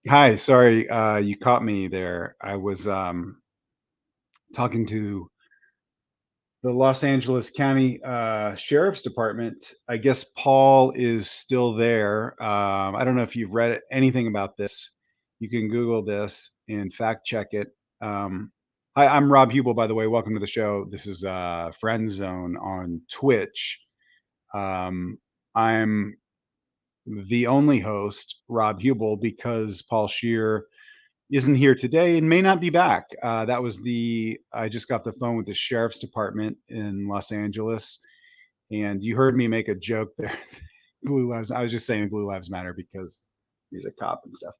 Hi, sorry, you caught me there. I was talking to the Los Angeles County Sheriff's Department. I guess Paul is still there. I don't know if you've read anything about this. You can Google this and fact check it. Hi, I'm Rob Hubel, by the way. Welcome to the show. This is Friend Zone on Twitch. I'm the only host, Rob Hubel, because Paul Scheer isn't here today and may not be back. I just got the phone with the sheriff's department in Los Angeles, and you heard me make a joke there. Blue lives. I was just saying Blue Lives Matter because he's a cop and stuff.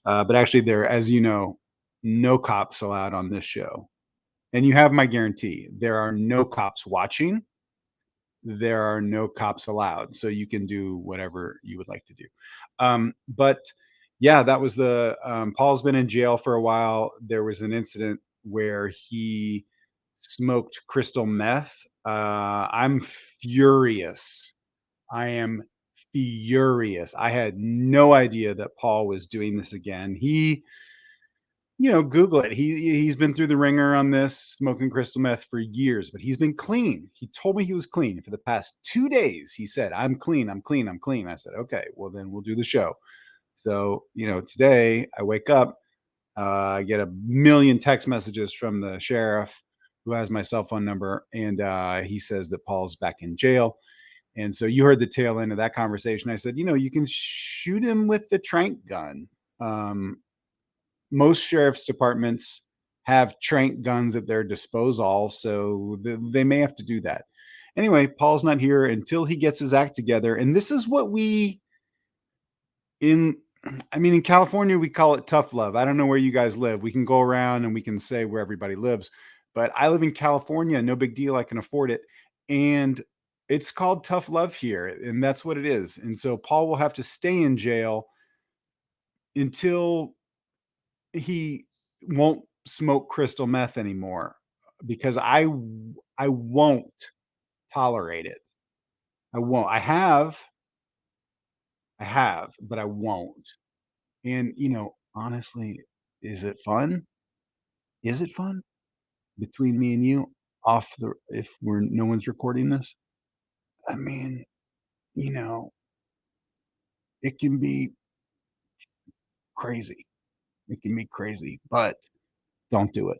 But actually, there, as you know, no cops allowed on this show, and you have my guarantee. There are no cops watching. There are no cops allowed, so you can do whatever you would like to do. But yeah, that was the Paul's been in jail for a while. There was an incident where he smoked crystal meth. I'm furious. I am furious. I had no idea that Paul was doing this again. Google it. He's been through the ringer on this, smoking crystal meth for years, but he's been clean. He told me he was clean for the past 2 days. He said, "I'm clean. I'm clean. I'm clean." I said, "Okay, well then we'll do the show." So today I wake up, I get a million text messages from the sheriff who has my cell phone number, and he says that Paul's back in jail. And so you heard the tail end of that conversation. I said, you can shoot him with the trank gun. Um, Most sheriff's departments have trank guns at their disposal, so they may have to do that. Anyway, Paul's not here until he gets his act together, and this is what we in I mean, in California we call it tough love. I don't know where you guys live. We can go around and we can say where everybody lives, but I live in California, no big deal, I can afford it. And it's called tough love here, and that's what it is. And so Paul will have to stay in jail until he won't smoke crystal meth anymore because I won't tolerate it. I won't. I have, but I won't. And honestly, is it fun? Is it fun between me and you off the if we're no one's recording this? I mean, you know, it can be crazy. It can be crazy, but don't do it.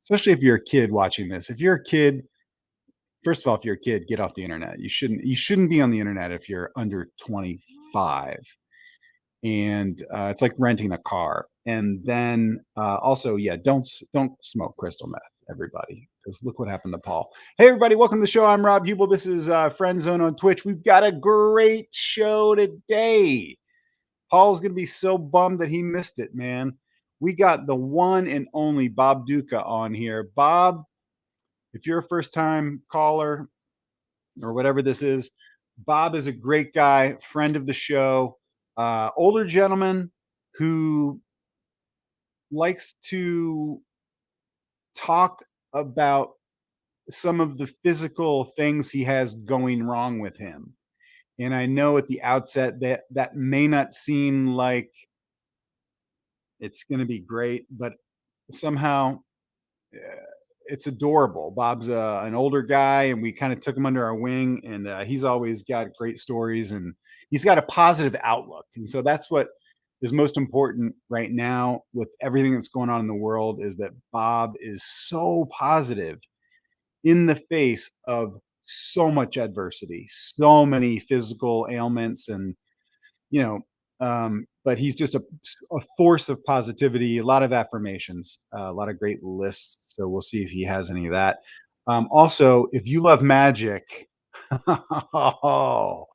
Especially if you're a kid watching this. If you're a kid, first of all, if you're a kid, get off the internet. You shouldn't be on the internet if you're under 25. And it's like renting a car. And then also, yeah, don't smoke crystal meth, everybody, because look what happened to Paul. Hey, everybody, welcome to the show. I'm Rob Hubel. This is Friend Zone on Twitch. We've got a great show today. Paul's gonna be so bummed that he missed it, man. We got the one and only Bob Dooka on here. Bob, if you're a first time caller or whatever this is, Bob is a great guy, friend of the show, older gentleman who likes to talk about some of the physical things he has going wrong with him. And I know at the outset that that may not seem like it's going to be great, but somehow uh, it's adorable. Bob's an older guy, and we kind of took him under our wing, and he's always got great stories, and he's got a positive outlook, and so that's what is most important right now with everything that's going on in the world is that Bob is so positive in the face of so much adversity, so many physical ailments, and you know, but he's just a force of positivity, a lot of affirmations, a lot of great lists. So we'll see if he has any of that. Also, if you love magic, oh,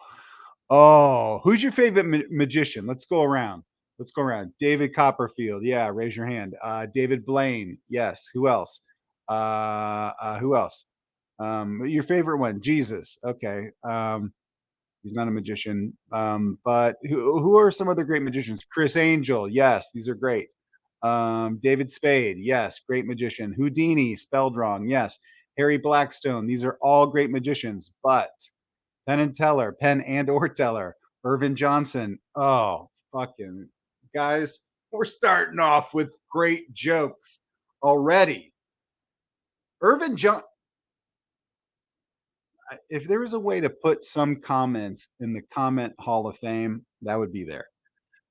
who's your favorite magician? Let's go around. Let's go around. David Copperfield. Yeah, raise your hand. David Blaine. Yes. Who else? Who else? Your favorite one? Jesus. Okay. He's not a magician. But who are some other great magicians? Chris Angel. Yes, these are great. David Spade. Yes, great magician. Houdini, spelled wrong. Yes. Harry Blackstone. These are all great magicians. But Penn and or Teller. Irvin Johnson. Oh, fucking guys. We're starting off with great jokes already. Irvin John. If there was a way to put some comments in the comment Hall of Fame, that would be there.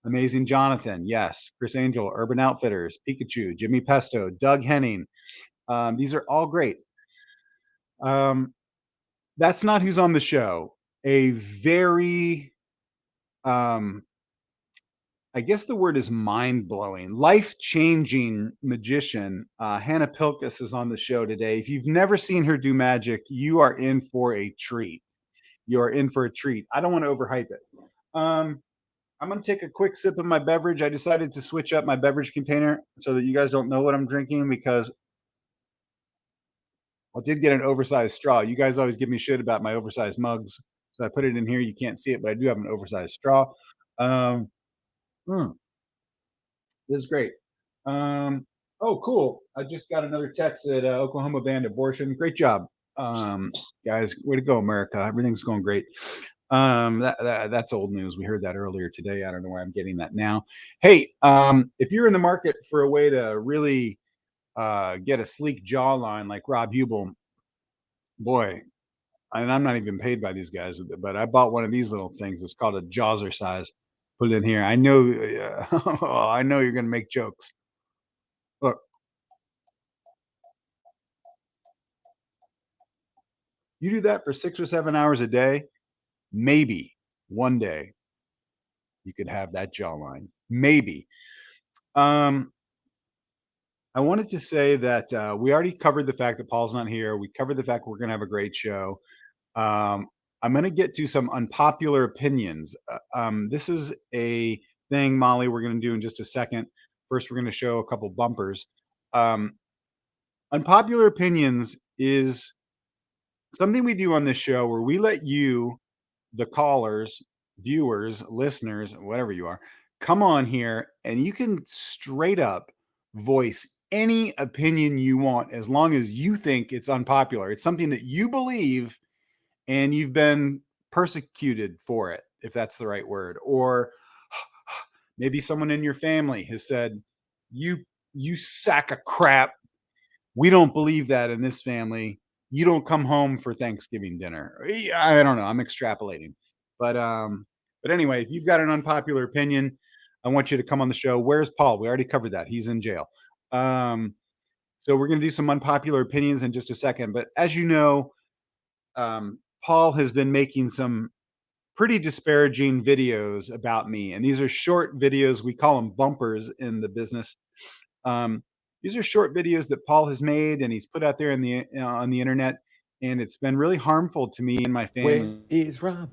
Amazing Jonathan, yes. Chris Angel, Urban Outfitters, Pikachu, Jimmy Pesto, Doug Henning. These are all great. That's not who's on the show. A very, I guess the word is mind-blowing, life-changing magician. Hannah Pilkes is on the show today. If you've never seen her do magic, you are in for a treat. You are in for a treat. I don't want to overhype it. I'm going to take a quick sip of my beverage. I decided to switch up my beverage container so that you guys don't know what I'm drinking, because I did get an oversized straw. You guys always give me shit about my oversized mugs. So I put it in here. You can't see it, but I do have an oversized straw. This is great. Oh, cool. I just got another text that Oklahoma banned abortion. Great job. Guys, way to go, America. Everything's going great. That's old news. We heard that earlier today. I don't know why I'm getting that now. Hey, if you're in the market for a way to really get a sleek jawline like Rob Huebel, boy, and I'm not even paid by these guys, but I bought one of these little things. It's called a Jawzercise. Put it in here. I know, I know you're going to make jokes. Look, you do that for 6 or 7 hours a day, maybe one day you could have that jawline. Maybe. I wanted to say that we already covered the fact that Paul's not here. We covered the fact we're going to have a great show. I'm going to get to some unpopular opinions. This is a thing, Molly, we're going to do in just a second. First, we're going to show a couple bumpers. Unpopular opinions is something we do on this show where we let you, the callers, viewers, listeners, whatever you are, come on here and you can straight up voice any opinion you want as long as you think it's unpopular. It's something that you believe and you've been persecuted for it, if that's the right word. Or maybe someone in your family has said, you sack of crap. We don't believe that in this family. You don't come home for Thanksgiving dinner. I don't know. I'm extrapolating. But anyway, if you've got an unpopular opinion, I want you to come on the show. Where's Paul? We already covered that. He's in jail. So we're going to do some unpopular opinions in just a second. But as you know, Paul has been making some pretty disparaging videos about me. And these are short videos. We call them bumpers in the business. These are short videos that Paul has made and he's put out there in the on the internet, and it's been really harmful to me and my family. Where is Rob?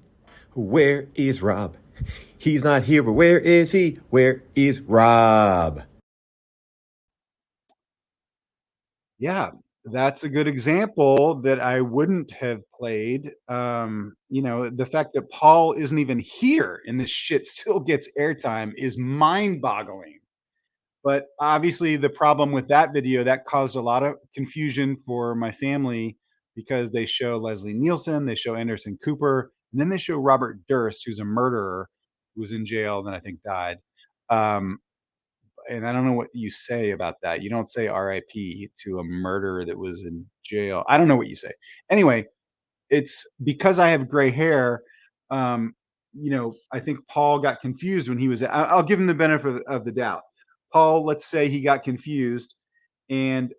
Where is Rob? He's not here, but where is he? Where is Rob? Yeah, that's a good example that I wouldn't have played. The fact that Paul isn't even here and this shit still gets airtime is mind-boggling. But obviously the problem with that video, that caused a lot of confusion for my family, because they show Leslie Nielsen, they show Anderson Cooper, and then they show Robert Durst, who's a murderer, who was in jail and then I think died. And I don't know what you say about that. You don't say RIP to a murderer that was in jail. I don't know what you say. Anyway, it's because I have gray hair. I think Paul got confused when he was. I'll give him the benefit of the doubt. Paul, let's say he got confused and,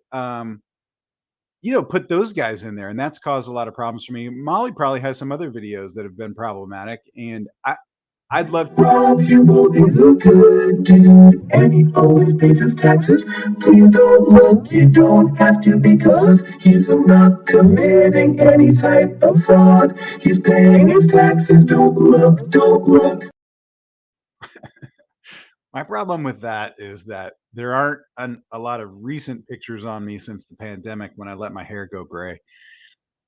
put those guys in there, and that's caused a lot of problems for me. Molly probably has some other videos that have been problematic, and I'd love to. Rob Huebel is a good dude, and he always pays his taxes. Please don't look, you don't have to, because he's not committing any type of fraud. He's paying his taxes. Don't look, don't look. My problem with that is that there aren't a lot of recent pictures on me since the pandemic when I let my hair go gray.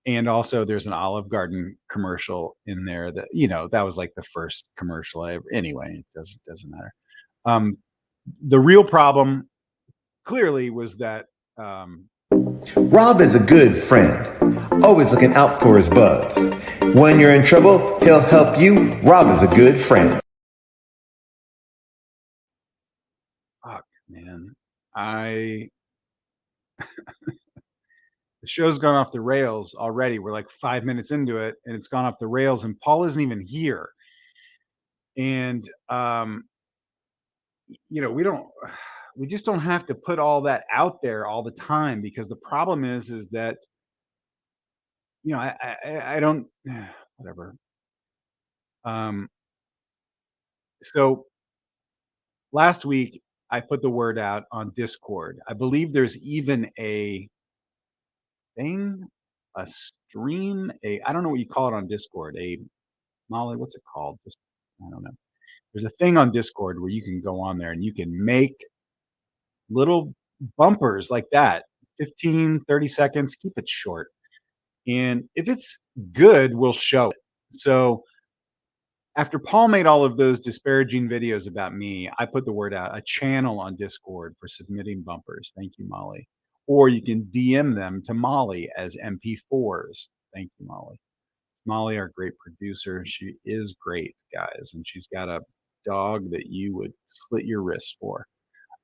And also there's an Olive Garden commercial in there that, that was like the first commercial I ever, anyway, it doesn't matter. The real problem clearly was that, Rob is a good friend, always looking out for his buds. When you're in trouble, he'll help you. Rob is a good friend. fuck, man. I The show's gone off the rails already. We're like 5 minutes into it, and it's gone off the rails, and Paul isn't even here. And, we don't we just don't have to put all that out there all the time because the problem is that, I don't whatever. Um, so last week, I put the word out on Discord. I believe there's even a thing, a stream, I don't know what you call it on Discord, Molly, what's it called? Just I don't know. There's a thing on Discord where you can go on there and you can make little bumpers like that, 15, 30 seconds, keep it short. And if it's good, we'll show it. So after Paul made all of those disparaging videos about me, I put the word out, a channel on Discord for submitting bumpers. Thank you, Molly. Or you can DM them to Molly as MP4s. Thank you, Molly. Molly, our great producer, she is great, guys, and she's got a dog that you would slit your wrists for.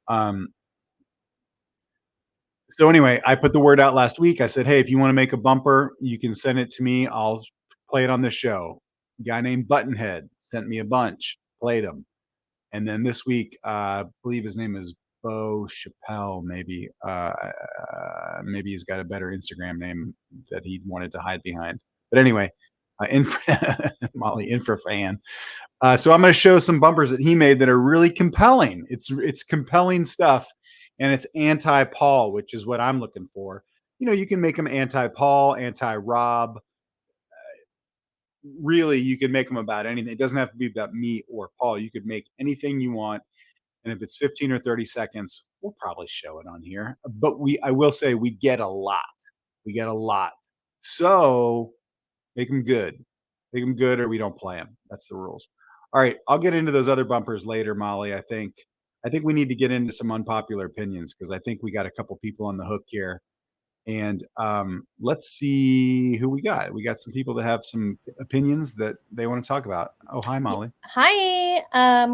Um, so anyway, I put the word out last week. I said, "Hey, if you want to make a bumper, you can send it to me. I'll play it on the show." A guy named Buttonhead sent me a bunch, played them, and then this week, I believe his name is Bo Chappelle. Maybe he's got a better Instagram name that he wanted to hide behind. But anyway, Molly Infra fan. So I'm going to show some bumpers that he made that are really compelling. It's compelling stuff, and it's anti-Paul, which is what I'm looking for. You can make them anti-Paul, anti-Rob. Really, you can make them about anything. It doesn't have to be about me or Paul. You could make anything you want, and if it's 15 or 30 seconds, we'll probably show it on here. But I will say, we get a lot. We get a lot. So make them good. Make them good, or we don't play them. That's the rules. All right, I'll get into those other bumpers later, Molly. I think we need to get into some unpopular opinions because I think we got a couple people on the hook here. And let's see who we got. We got some people that have some opinions that they want to talk about. Oh, hi, Molly. Hi.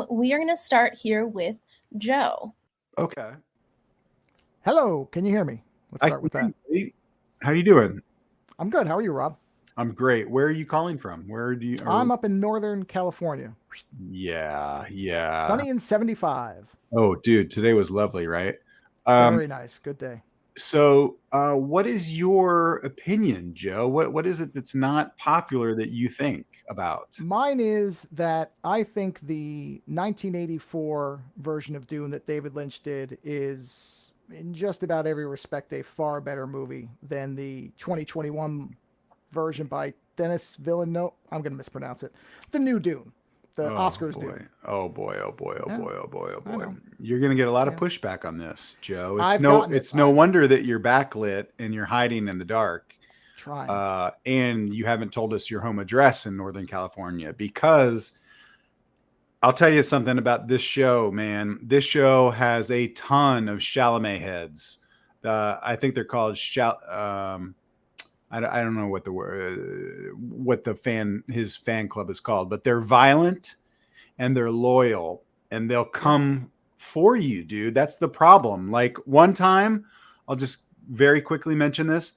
We are going to start here with Joe. Okay. Hello. Can you hear me? Let's start with that. How you doing? I'm good. How are you, Rob? I'm great. Where are you calling from? Where do you? I'm up in Northern California. Yeah. Sunny and 75. Oh, dude, today was lovely, right? Very nice. Good day. So, what is your opinion, Joe? What is it that's not popular that you think about? Mine is that I think the 1984 version of Dune that David Lynch did is, in just about every respect, a far better movie than the 2021 version by Denis Villeneuve. I'm going to mispronounce it. The new Dune. The Oscars Dune. Oh boy. Yeah. You're going to get a lot of pushback on this, Joe. It's I've wonder that you're backlit and you're hiding in the dark. Trying. And you haven't told us your home address in Northern California, because I'll tell you something about this show, man. This show has a ton of Chalamet heads. I think they're called I don't know what his fan club is called, but they're violent and they're loyal and they'll come for you, dude. That's the problem. Like one time, I'll just very quickly mention this.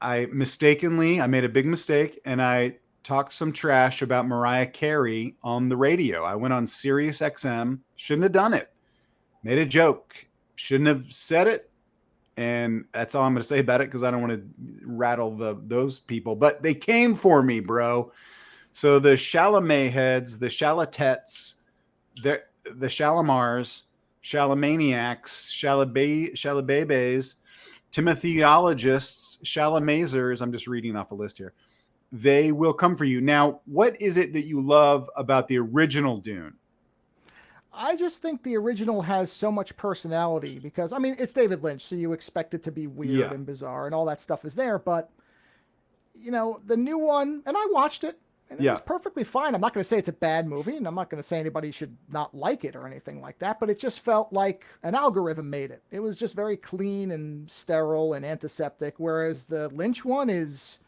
I made a big mistake and I talked some trash about Mariah Carey on the radio. I went on Sirius XM. Shouldn't have done it. Made a joke. Shouldn't have said it. And that's all I'm going to say about it, because I don't want to rattle those people. But they came for me, bro. So the Chalamet heads, the Chalatettes, the Shalamars, Shalamaniacs, Shalabebes, Timotheologists, Shalamazers, I'm just reading off a list here. They will come for you. Now, what is it that you love about the original Dune? I just think the original has so much personality because, I mean, it's David Lynch, so you expect it to be weird and bizarre and all that stuff is there. But, the new one, and I watched it, and it was perfectly fine. I'm not going to say it's a bad movie, and I'm not going to say anybody should not like it or anything like that, but it just felt like an algorithm made it. It was just very clean and sterile and antiseptic, whereas the Lynch one is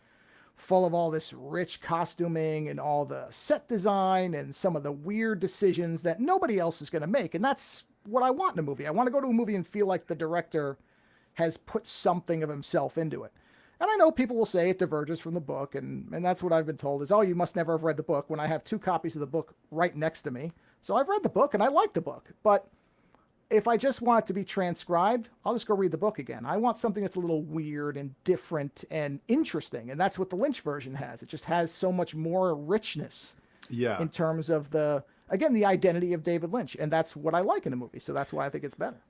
full of all this rich costuming and all the set design and some of the weird decisions that nobody else is going to make. And that's what I want in a movie. I want to go to a movie and feel like the director has put something of himself into it. And I know people will say it diverges from the book, and that's what I've been told is, oh, you must never have read the book, when I have 2 copies of the book right next to me. So I've read the book, and I like the book. But if I just want it to be transcribed, I'll just go read the book again. I want something that's a little weird and different and interesting, and that's what the Lynch version has. It just has so much more richness in terms of the identity of David Lynch, and that's what I like in a movie, so that's why I think it's better.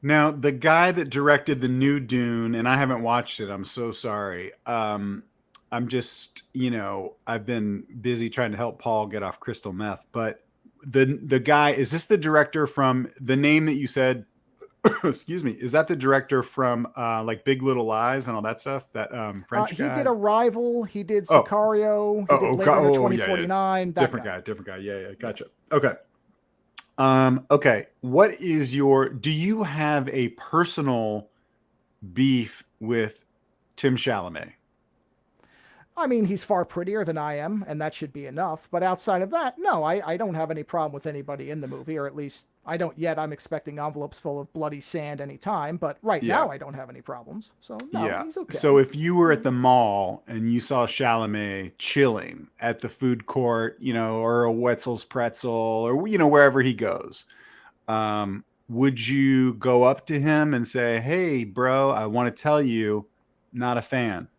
Now, the guy that directed the new Dune, and I haven't watched it, I'm so sorry. I'm just, I've been busy trying to help Paul get off crystal meth, but the guy, is this the director from the name that you said, excuse me, is that the director from like Big Little Lies and all that stuff? That French guy? He did Arrival, he did Sicario, he did Blade Runner 2049. Yeah. Different guy. Yeah, gotcha. Okay. Okay. What is do you have a personal beef with Tim Chalamet? I mean, he's far prettier than I am, and that should be enough. But outside of that, no, I don't have any problem with anybody in the movie, or at least I don't yet. I'm expecting envelopes full of bloody sand anytime, but now I don't have any problems. So, no, he's okay. So if you were at the mall and you saw Chalamet chilling at the food court, or a Wetzel's Pretzel, or, wherever he goes, would you go up to him and say, hey, bro, I want to tell you, not a fan.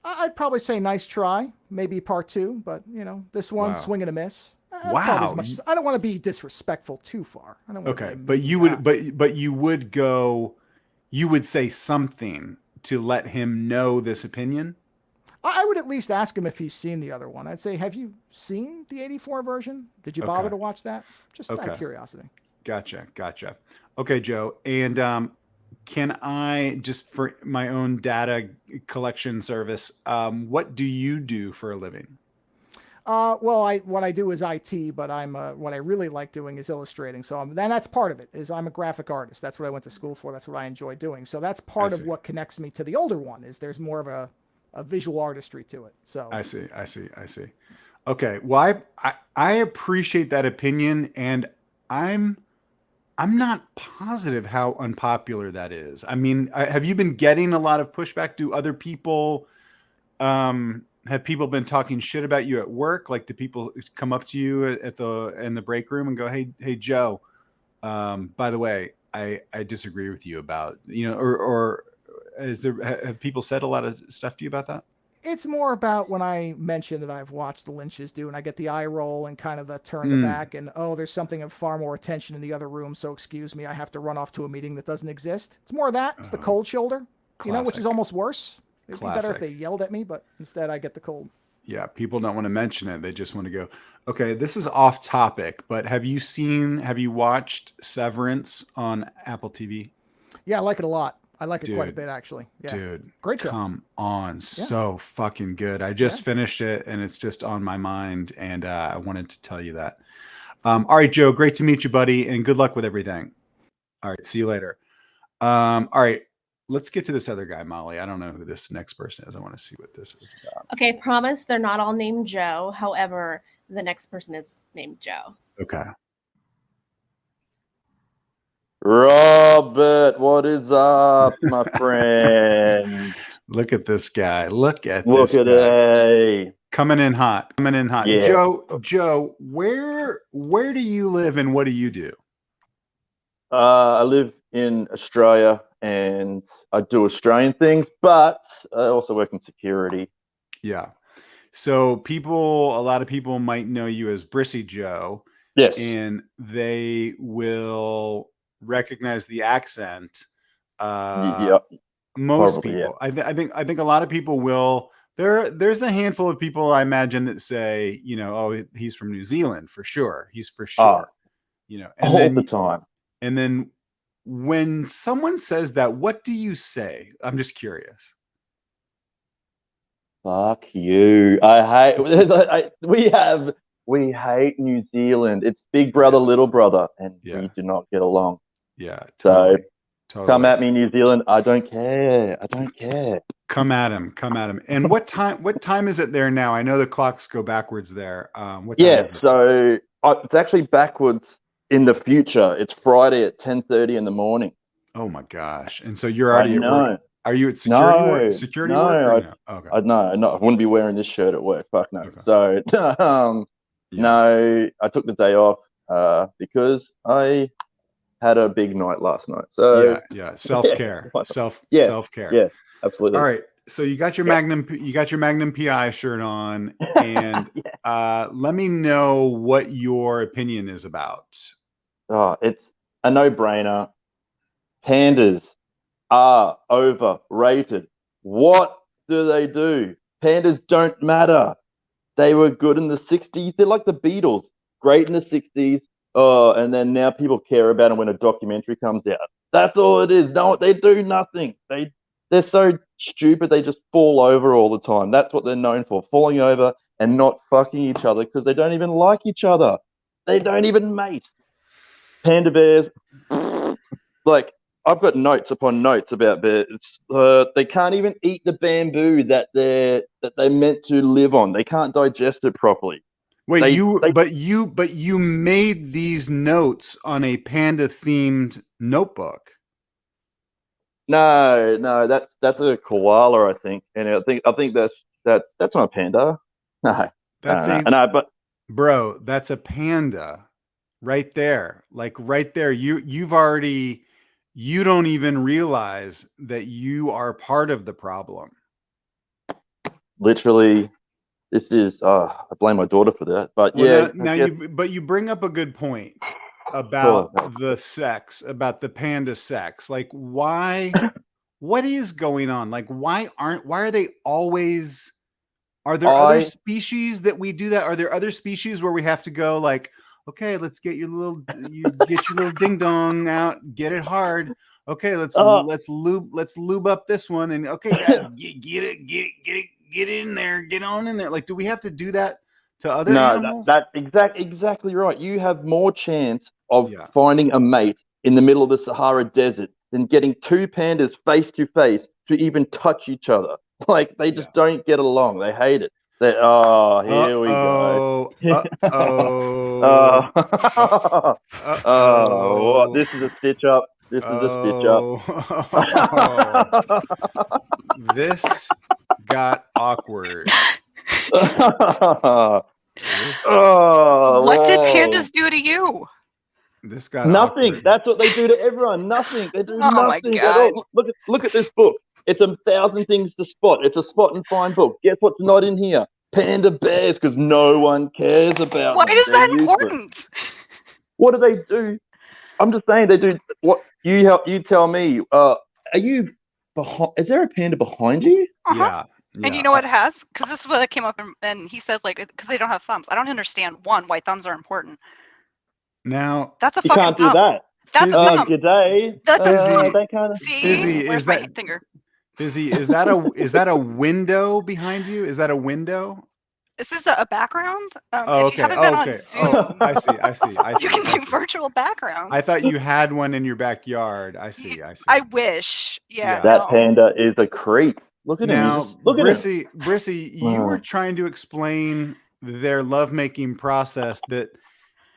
I'd probably say nice try, maybe part 2, but this one, swing and a miss. Wow. I don't want to be disrespectful too far. I don't want to but you would, but you would go, you would say something to let him know this opinion. I would at least ask him if he's seen the other one. I'd say, have you seen the 84 version? Did you bother to watch that? Just out of curiosity. Gotcha. Okay, Joe. And, can I, just for my own data collection service, what do you do for a living? Well, what I do is IT, but what I really like doing is illustrating. So then that's part of it. Is I'm a graphic artist. That's what I went to school for. That's what I enjoy doing. So that's part of what connects me to the older one. Is there's more of a visual artistry to it. So I see. Okay. Well, I appreciate that opinion, and I'm not positive how unpopular that is. I mean, have you been getting a lot of pushback? Do other people, have people been talking shit about you at work? Like, do people come up to you in the break room and go, hey, Joe, by the way, I disagree with you about, or have people said a lot of stuff to you about that? It's more about when I mention that I've watched the Lynches do, and I get the eye roll and kind of the turn the back, and there's something of far more attention in the other room, so excuse me, I have to run off to a meeting that doesn't exist. It's more of that. It's the cold shoulder, which is almost worse. It'd be better if they yelled at me, but instead I get the cold. Yeah, people don't want to mention it. They just want to go, okay, this is off topic, but have you watched Severance on Apple TV? Yeah, I like it a lot. I like it quite a bit, actually. Yeah. Dude, great show. Come on. So fucking good. I just finished it, and it's just on my mind, and I wanted to tell you that. All right, Joe, great to meet you, buddy, and good luck with everything. All right, see you later. All right, let's get to this other guy, Molly. I don't know who this next person is. I want to see what this is about. Okay, promise they're not all named Joe. However, the next person is named Joe. Okay. Robert, what is up, my friend? Look at this guy. Look at it. Coming in hot. Yeah. Joe, where do you live and what do you do? I live in Australia and I do Australian things, but I also work in security. Yeah. So a lot of people might know you as Brissy Joe. Yes. And they will recognize the accent. Most people, I think a lot of people will. There's a handful of people I imagine that say, he's from New Zealand for sure. He's for sure, and all the time. And then when someone says that, what do you say? I'm just curious. Fuck you. I hate. We hate New Zealand. It's big brother, little brother, and we do not get along. Yeah. Totally. Come at me, New Zealand. I don't care. Come at him. And what time is it there now? I know the clocks go backwards there. What time is it? So it's actually backwards in the future. It's Friday at 10:30 in the morning. Oh my gosh! And so you're I already at work. know. Are you at security work? Security work or No, no? Okay. I wouldn't be wearing this shirt at work. Fuck no. Okay. So, Yeah. no, I took the day off because I had a big night last night. So yeah. Self-care. Yeah, Self-care. yeah, absolutely. All right. So you got your Magnum PI shirt on, and let me know what your opinion is about. Oh, it's a no-brainer. Pandas are overrated. What do they do? Pandas don't matter. They were good in the 60s. They're like the Beatles, great in the 60s. Oh, and then now people care about them when a documentary comes out. That's all it is. No, they do nothing. They're so stupid. They just fall over all the time. That's what they're known for, falling over and not fucking each other because they don't even like each other. They don't even mate. Panda bears, like I've got notes upon notes about bears. They can't even eat the bamboo that they're meant to live on. They can't digest it properly. Wait, but you made these notes on a panda themed notebook. No, that's a koala, I think, and I think that's not a panda. No, but bro, that's a panda, right there, like right there. You don't even realize that you are part of the problem. Literally, this is I blame my daughter for that, but well, yeah. You bring up a good point about the sex, about the panda sex. Like, why? What is going on? Like, why are they always? Are there other species that we do that? Are there other species where we have to go like, okay, let's get your little ding dong out, get it hard. Okay, let's lube up this one, and okay, guys, get in there, get on in there. Like, do we have to do that to other animals? That exactly right. You have more chance of finding a mate in the middle of the Sahara Desert than getting two pandas face to face to even touch each other. Like, they just don't get along. They hate it. Here we go. What? This is a stitch up. This is a stitch up. This got awkward. What did pandas do to you? This got nothing. Awkward. That's what they do to everyone. Nothing. They do nothing at all. Look at this book. It's 1,000 things to spot. It's a spot and find book. Guess what's not in here? Panda bears, because no one cares about Why them. is that important? What do they do? I'm just saying they do. What you tell me? Are you behind? Is there a panda behind you? Yeah. And you know what it has? Because this is what I came up and he says, like, because they don't have thumbs. I don't understand why thumbs are important. Now that's a you fucking can't thumb. do that. That's a thumb. Good day. That's a see. Fizzy, where's my finger? Fizzy, is that a window behind you? Is that a window? Is this a background? Okay. If you haven't been on Zoom, I see. You can do virtual backgrounds. I thought you had one in your backyard. I see. I wish. Yeah. That panda is a creep. Look at him. Look at him. Brissy, you were trying to explain their lovemaking process that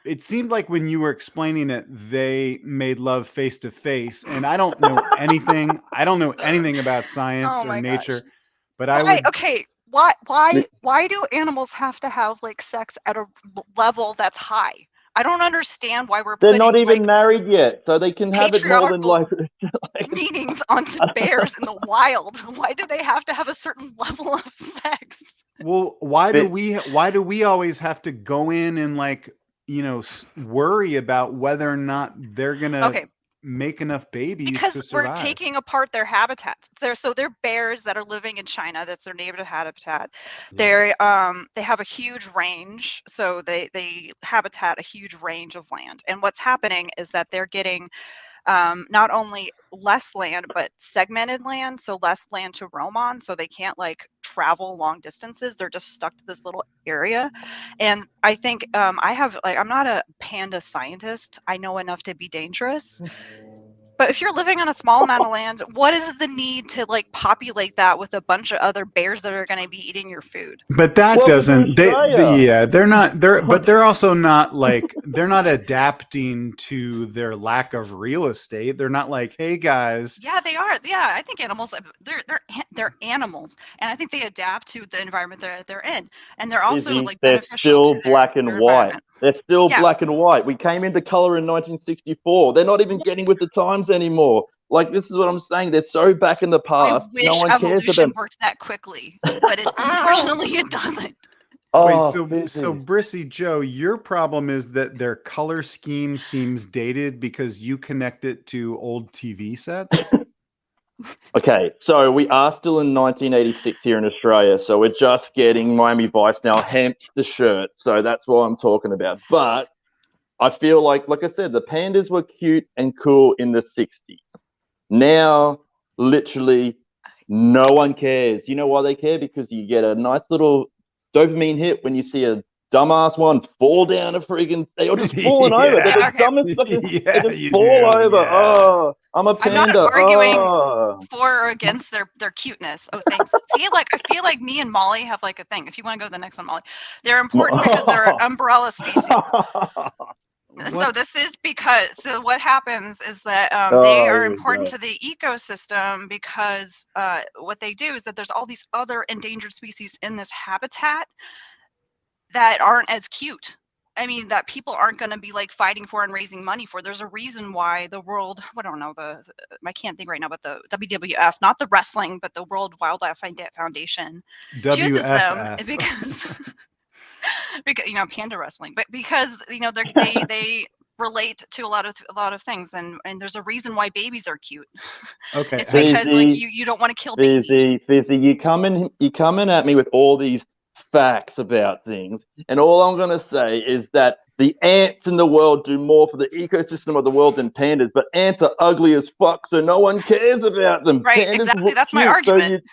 it seemed like when you were explaining it, they made love face to face. And I don't know anything. I don't know anything about science or nature. But okay. Why do animals have to have like sex at a level that's high? I don't understand why they're not even married yet, so they can have it more than like meanings onto bears in the wild. Why do they have to have a certain level of sex? Well, why do we always have to go in and like, worry about whether or not they're gonna make enough babies to survive? We're taking apart their habitats. They're bears that are living in China. That's their native habitat. Yeah. They have a huge range, so they habitat a huge range of land. And what's happening is that they're getting not only less land but segmented land, so less land to roam on, so they can't like travel long distances. They're just stuck to this little area. And I think I'm not a panda scientist. I know enough to be dangerous, But if you're living on a small amount of land, what is the need to like populate that with a bunch of other bears that are going to be eating your food? But that Welcome to doesn't. Australia. They're not. But they're also not like they're not adapting to their lack of real estate. They're not like, hey guys. Yeah, they are. Yeah, I think animals. They're animals, and I think they adapt to the environment they're in, and they're also Izzy, like they're beneficial still to black and their white. environment. They're still Yeah. black and white. We came into color in 1964. They're not even getting with the times anymore. Like, this is what I'm saying. They're so back in the I past. No wish one cares evolution about. worked that quickly, but unfortunately it doesn't. Wait, Oh, so Fizzy. Brissy Joe, your problem is that their color scheme seems dated because you connect it to old TV sets? Okay, so we are still in 1986 here in Australia, so we're just getting Miami Vice now, hence the shirt. So that's what I'm talking about. But I feel like I said, the pandas were cute and cool in the 60s. Now, literally, no one cares. You know why they care? Because you get a nice little dopamine hit when you see a dumbass one fall down a friggin'. They're just falling over. They're Yeah, the okay. dumbest fucking. Yeah, they just you fall do. over. Yeah. Oh, I'm a I'm not panda. arguing Oh. for or against their cuteness. Oh, thanks. See, like I feel like me and Molly have like a thing. If you want to go to the next one, Molly, they're important because they're an umbrella species. So this is because what happens is that they Oh, are here we important go. to the ecosystem because what they do is that there's all these other endangered species in this habitat that aren't as cute. I mean, that people aren't going to be like fighting for and raising money for. There's a reason why the world, I don't know, I can't think right now, but the WWF, not the wrestling, but the World Wildlife Foundation chooses them WFF. because because panda wrestling, but because they relate to a lot of things, and there's a reason why babies are cute. Okay. It's because like Fizzy, you don't want to kill babies. Fizzy, you coming at me with all these facts about things, and all I'm gonna say is that the ants in the world do more for the ecosystem of the world than pandas, but ants are ugly as fuck, so no one cares about them. Right, Pandas exactly. look That's my cute, so argument.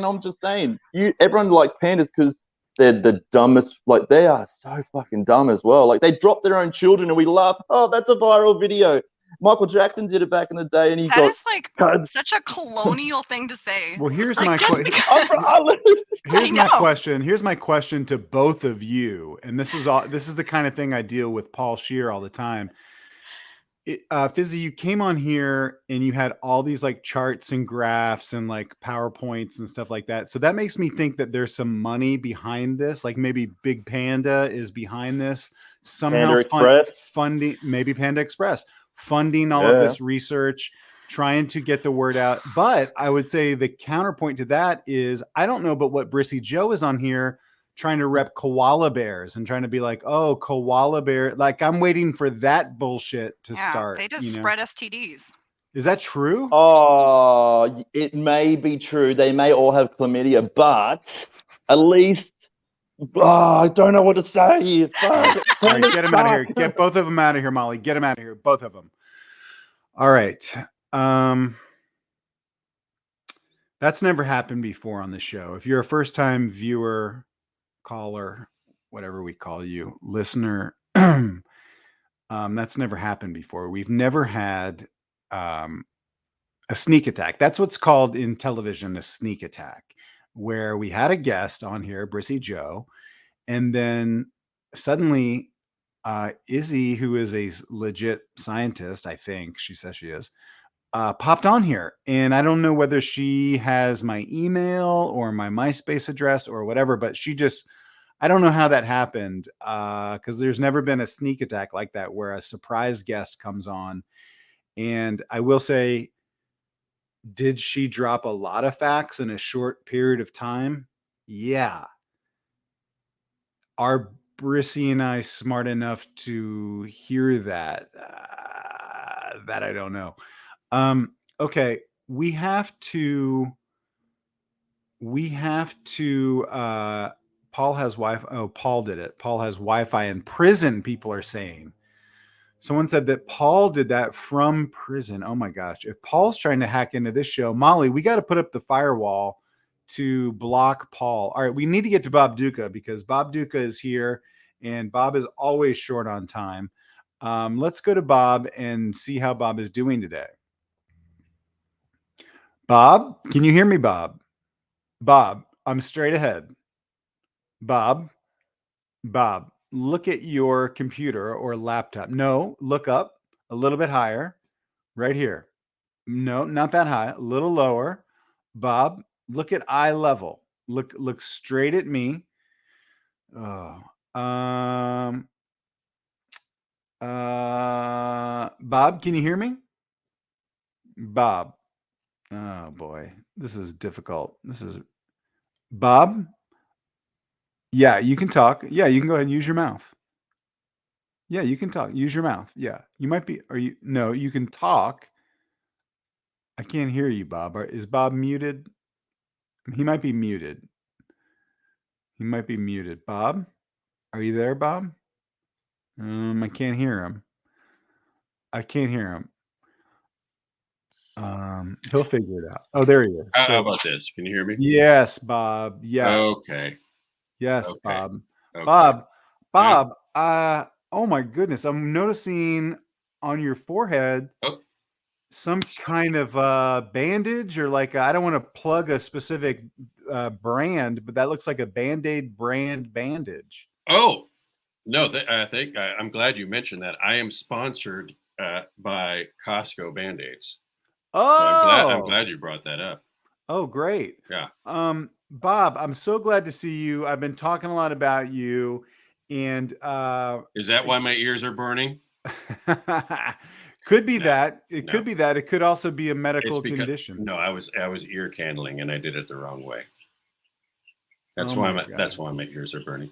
I'm just saying, everyone likes pandas because they're the dumbest. Like, they are so fucking dumb as well. Like, they drop their own children, and we laugh. Oh, that's a viral video. Michael Jackson did it back in the day, and he That got is like cut. such a colonial thing to say. Well, here's Like, my just question. Here's I my know. question. Here's my question to both of you. And this is the kind of thing I deal with Paul Scheer all the time. Fizzy, you came on here and you had all these like charts and graphs and like PowerPoints and stuff like that. So that makes me think that there's some money behind this. Like maybe Big Panda is behind this somehow. Panda Express. Funding, maybe Panda Express funding all of Yeah. this research, trying to get the word out. But I would say the counterpoint to that is I don't know, but what Brissy Joe is on here trying to rep koala bears and trying to be like, oh, koala bear. Like, I'm waiting for that bullshit to start. They just spread STDs. Is that true? Oh, it may be true. They may all have chlamydia, but at least I don't know what to say. Fuck. All right, get them out of here. Get both of them out of here, Molly. Get them out of here. Both of them. All right. That's never happened before on the show. If you're a first-time viewer, caller, whatever we call you, listener, that's never happened before. We've never had a sneak attack. That's what's called in television a sneak attack, where we had a guest on here, Brissy Joe, and then suddenly Izzy, who is a legit scientist, I think she says she is, popped on here. And I don't know whether she has my email or my MySpace address or whatever, but I don't know how that happened because there's never been a sneak attack like that where a surprise guest comes on. And I will say, did she drop a lot of facts in a short period of time? Yeah. Are Brissy and I smart enough to hear that? That I don't know. Okay, we have to Paul has Wi-Fi. Oh, Paul did it. Paul has Wi-Fi in prison, people are saying. Someone said that Paul did that from prison. Oh my gosh. If Paul's trying to hack into this show, Molly, we got to put up the firewall to block Paul. All right, we need to get to Bob Dooka because Bob Dooka is here and Bob is always short on time. Let's go to Bob and see how Bob is doing today. Bob, can you hear me, Bob? Bob, I'm straight ahead. Bob, look at your computer or laptop. No, look up a little bit higher, right here. No, not that high, a little lower. Bob, look at eye level. Look straight at me. Oh, Bob, can you hear me? Bob. Oh boy, this is difficult. This is Bob. Yeah, you can talk. Yeah, you can go ahead and use your mouth. Yeah, you can talk. Use your mouth. Yeah, you might be. Are you? No, you can talk. I can't hear you, Bob. Is Bob muted? He might be muted. He might be muted. Bob, are you there, Bob? I can't hear him. I can't hear him. He'll figure it out. Oh, there he is. How about this? Can you hear me? Yes, Bob. Yeah. Okay. Yes, Okay. Bob. Okay. Bob. Oh my goodness. I'm noticing on your forehead some kind of bandage, or like I don't want to plug a specific brand, but that looks like a Band-Aid brand bandage. Oh, no, I'm glad you mentioned that. I am sponsored by Costco Band-Aids. Oh, so I'm glad you brought that up. Oh, great. Yeah. Bob, I'm so glad to see you. I've been talking a lot about you, and is that why my ears are burning? Could be that. It could be that. It could also be a medical condition. No, I was ear candling and I did it the wrong way. That's why my ears are burning.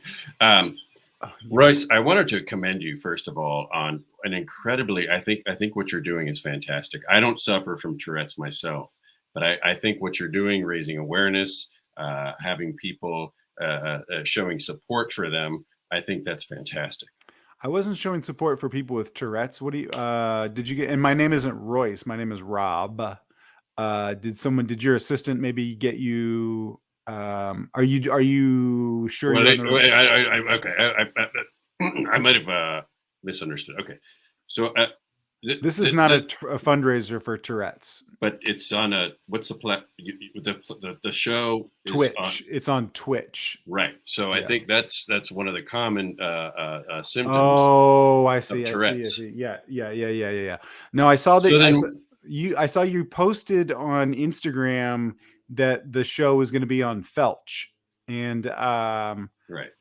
Royce, I wanted to commend you first of all on an incredibly. I think what you're doing is fantastic. I don't suffer from Tourette's myself, but I think what you're doing, raising awareness, having people showing support for them, I think that's fantastic. I wasn't showing support for people with Tourette's. What do you did you get? And my name isn't Royce. My name is Rob. Did your assistant maybe get you? Are you sure? Well, I might have misunderstood. Okay, so this is not a fundraiser for Tourette's, but it's on what's the show? Twitch. It's on Twitch, right? So I think that's one of the common symptoms. Oh, I see. Of Tourette's. I see. Yeah. No, I saw that. I saw you posted on Instagram that the show was going to be on Felch, and right.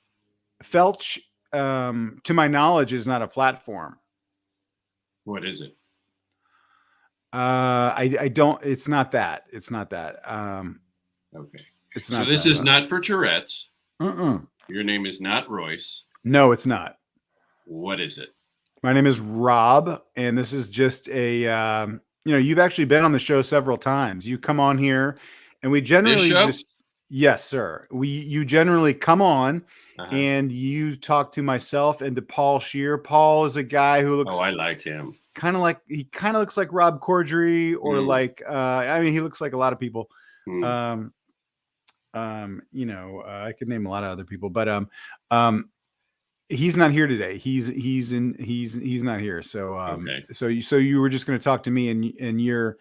Felch, to my knowledge, is not a platform. What is it? I don't. It's not that. It's not that. Okay. It's not. So this is not for Tourette's. Your name is not Royce. No, it's not. What is it? My name is Rob, and this is just a. You've actually been on the show several times. You come on here, and we generally just. Yes, sir. You generally come on. And you talk to myself and to Paul Scheer. Paul is a guy who looks. Oh, I like him. He kind of looks like Rob Corddry, or he looks like a lot of people. I could name a lot of other people, but he's not here today. He's not here. So so you were just going to talk to me, and you're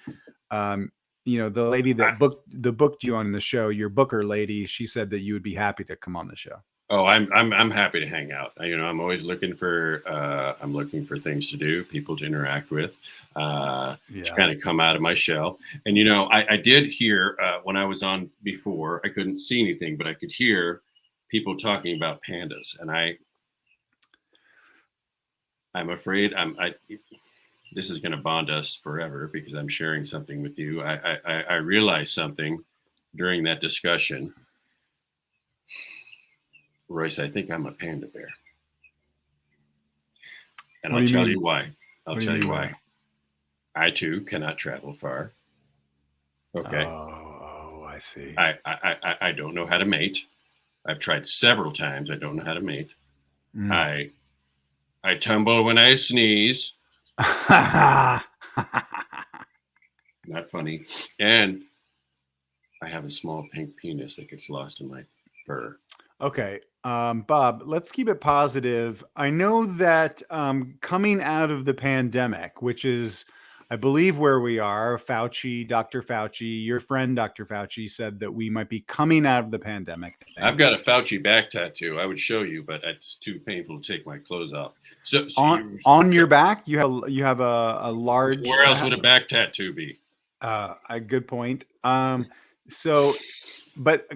the lady that booked you on the show, your booker lady. She said that you would be happy to come on the show. Oh, I'm happy to hang out. I'm always looking for things to do, people to interact with, to kind of come out of my shell. And I did hear when I was on before, I couldn't see anything, but I could hear people talking about pandas, and I'm afraid this is going to bond us forever because I'm sharing something with you. I realized something during that discussion. Royce, I think I'm a panda bear. And I'll tell you why. I'll tell you why. I too cannot travel far. Okay. Oh, I see. I don't know how to mate. I've tried several times. I don't know how to mate. I tumble when I sneeze. Not funny. And I have a small pink penis that gets lost in my fur. Okay. Bob, let's keep it positive. I know that coming out of the pandemic, which is, I believe, where we are, Dr. Fauci, your friend, Dr. Fauci, said that we might be coming out of the pandemic. I've got a Fauci back tattoo. I would show you, but it's too painful to take my clothes off. So on your back, you have a large. Where else would a back tattoo be? A good point. So, but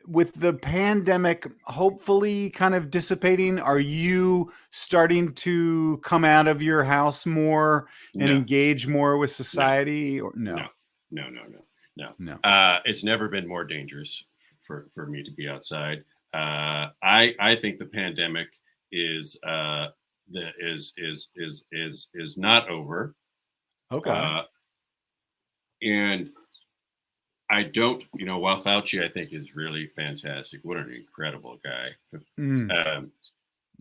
with the pandemic hopefully kind of dissipating, are you starting to come out of your house more and engage more with society? Or no? It's never been more dangerous for me to be outside. I think the pandemic is not over. Okay. And I don't, while Fauci, I think, is really fantastic. What an incredible guy.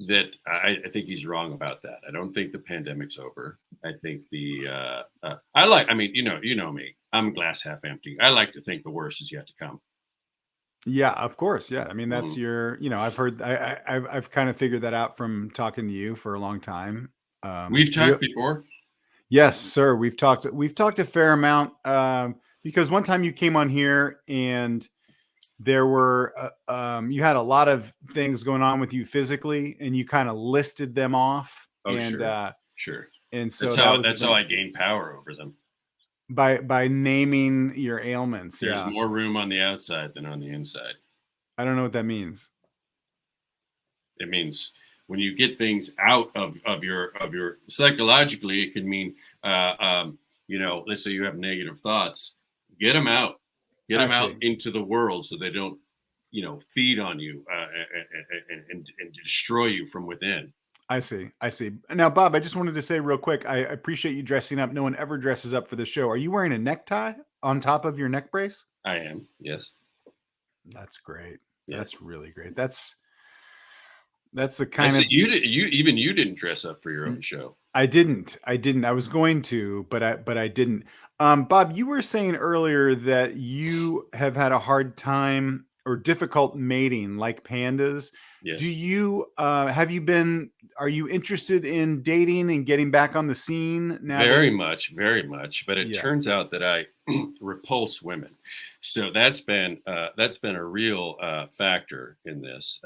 That I think he's wrong about that. I don't think the pandemic's over. I think you know me, I'm glass half empty. I like to think the worst is yet to come. Yeah, of course. Yeah. I mean, that's I've heard, I've kind of figured that out from talking to you for a long time. We've talked before. Yes, sir. We've talked a fair amount, because one time you came on here and there were, you had a lot of things going on with you physically and you kind of listed them off. Oh, and, sure. And so that's how I gained power over them. By naming your ailments. There's more room on the outside than on the inside. I don't know what that means. It means when you get things out of your psychologically, it can mean, let's say you have negative thoughts, get them out, out into the world so they don't, feed on you and destroy you from within. I see. Now, Bob, I just wanted to say real quick, I appreciate you dressing up. No one ever dresses up for the show. Are you wearing a necktie on top of your neck brace? I am. Yes. That's great. Yes. That's really great. That's the kind of you didn't dress up for your own show. I didn't. I was going to, but I didn't. Bob, you were saying earlier that you have had a hard time or difficult mating like pandas. Yes. Do you are you interested in dating and getting back on the scene now? Very much. But it turns out that I repulse women. So that's been a real factor in this.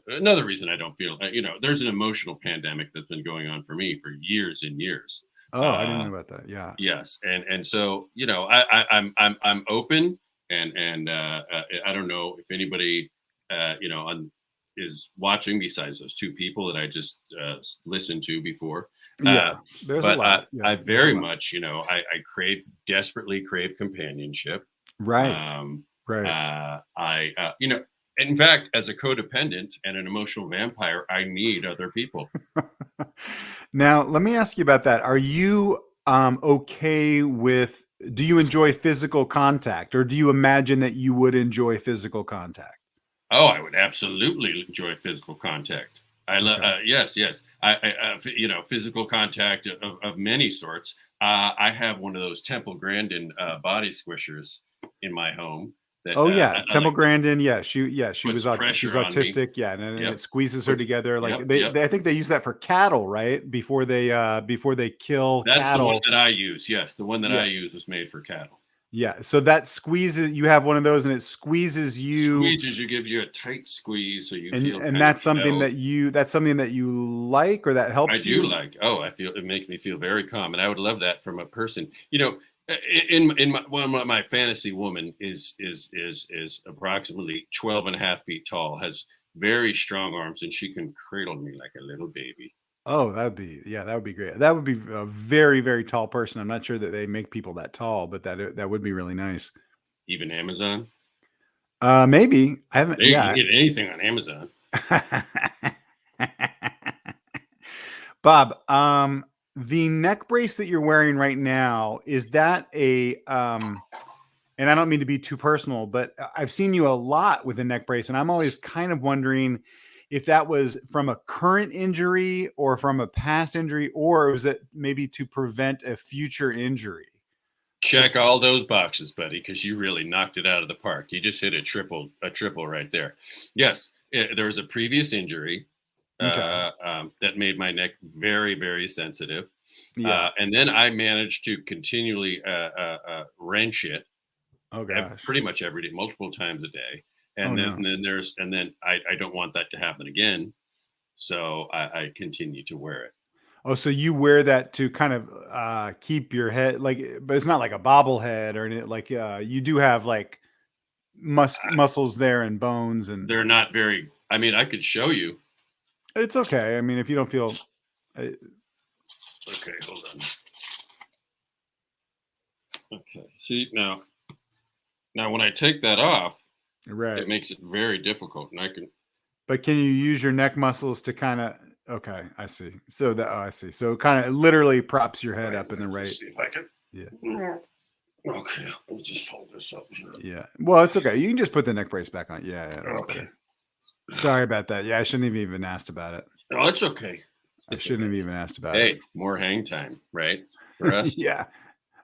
Another reason I don't feel, there's an emotional pandemic that's been going on for me for years and years. Oh, I didn't know about that. Yeah. Yes. And so, I'm open and I don't know if anybody, is watching besides those two people that I just listened to before. There's a lot. I very much, I desperately crave companionship. Right. In fact, as a codependent and an emotional vampire, I need other people. Now, let me ask you about that. Are you okay with, do you enjoy physical contact, or do you imagine that you would enjoy physical contact? Oh, I would absolutely enjoy physical contact. Yes. Physical contact of many sorts. I have one of those Temple Grandin body squishers in my home. Temple Grandin. Yeah, she's autistic. Yeah, and it squeezes her together. Like I think they use that for cattle, right? Before they kill cattle. That's the one that I use. Yes, the one that I use was made for cattle. Yeah, so that squeezes. You have one of those, and it squeezes you. Gives you a tight squeeze, so you feel. And that's something that you like, or that helps you. I do like. Oh, I feel it makes me feel very calm, and I would love that from a person. In one of my fantasy woman is approximately 12 and a half feet tall, has very strong arms, and she can cradle me like a little baby. Oh, that would be great. That would be a very, very tall person. I'm not sure that they make people that tall, but that would be really nice. Even Amazon? Maybe. I haven't. You can get anything on Amazon. Bob, the neck brace that you're wearing right now, is that and I don't mean to be too personal, but I've seen you a lot with a neck brace, and I'm always kind of wondering if that was from a current injury or from a past injury, or was it maybe to prevent a future injury? Check all those boxes, buddy, because you really knocked it out of the park. You just hit a triple right there. Yes, there was a previous injury that made my neck very, very sensitive. Yeah. And then I managed to continually wrench it. Oh gosh. Pretty much every day, multiple times a day. And Oh, then I don't want that to happen again. So I continue to wear it. Oh, so you wear that to kind of keep your head like, but it's not like a bobblehead or anything. Like you do have like muscles there and bones, and they're not very. I mean, I could show you. It's okay. I mean, if you don't feel. Okay, hold on. Okay, see now when I take that off, right, it makes it very difficult, and I can. But can you use your neck muscles to kind of? Okay, I see. So I see. So it kind of literally props your head up in the right. See if I can. Yeah. Okay, let's just hold this up here. Yeah. Well, it's okay. You can just put the neck brace back on. Yeah. Okay. Better. Sorry about that. Yeah, I shouldn't have even asked about it. No, it's okay. I shouldn't have even asked about it. Hey, more hang time, right? For us. Yeah.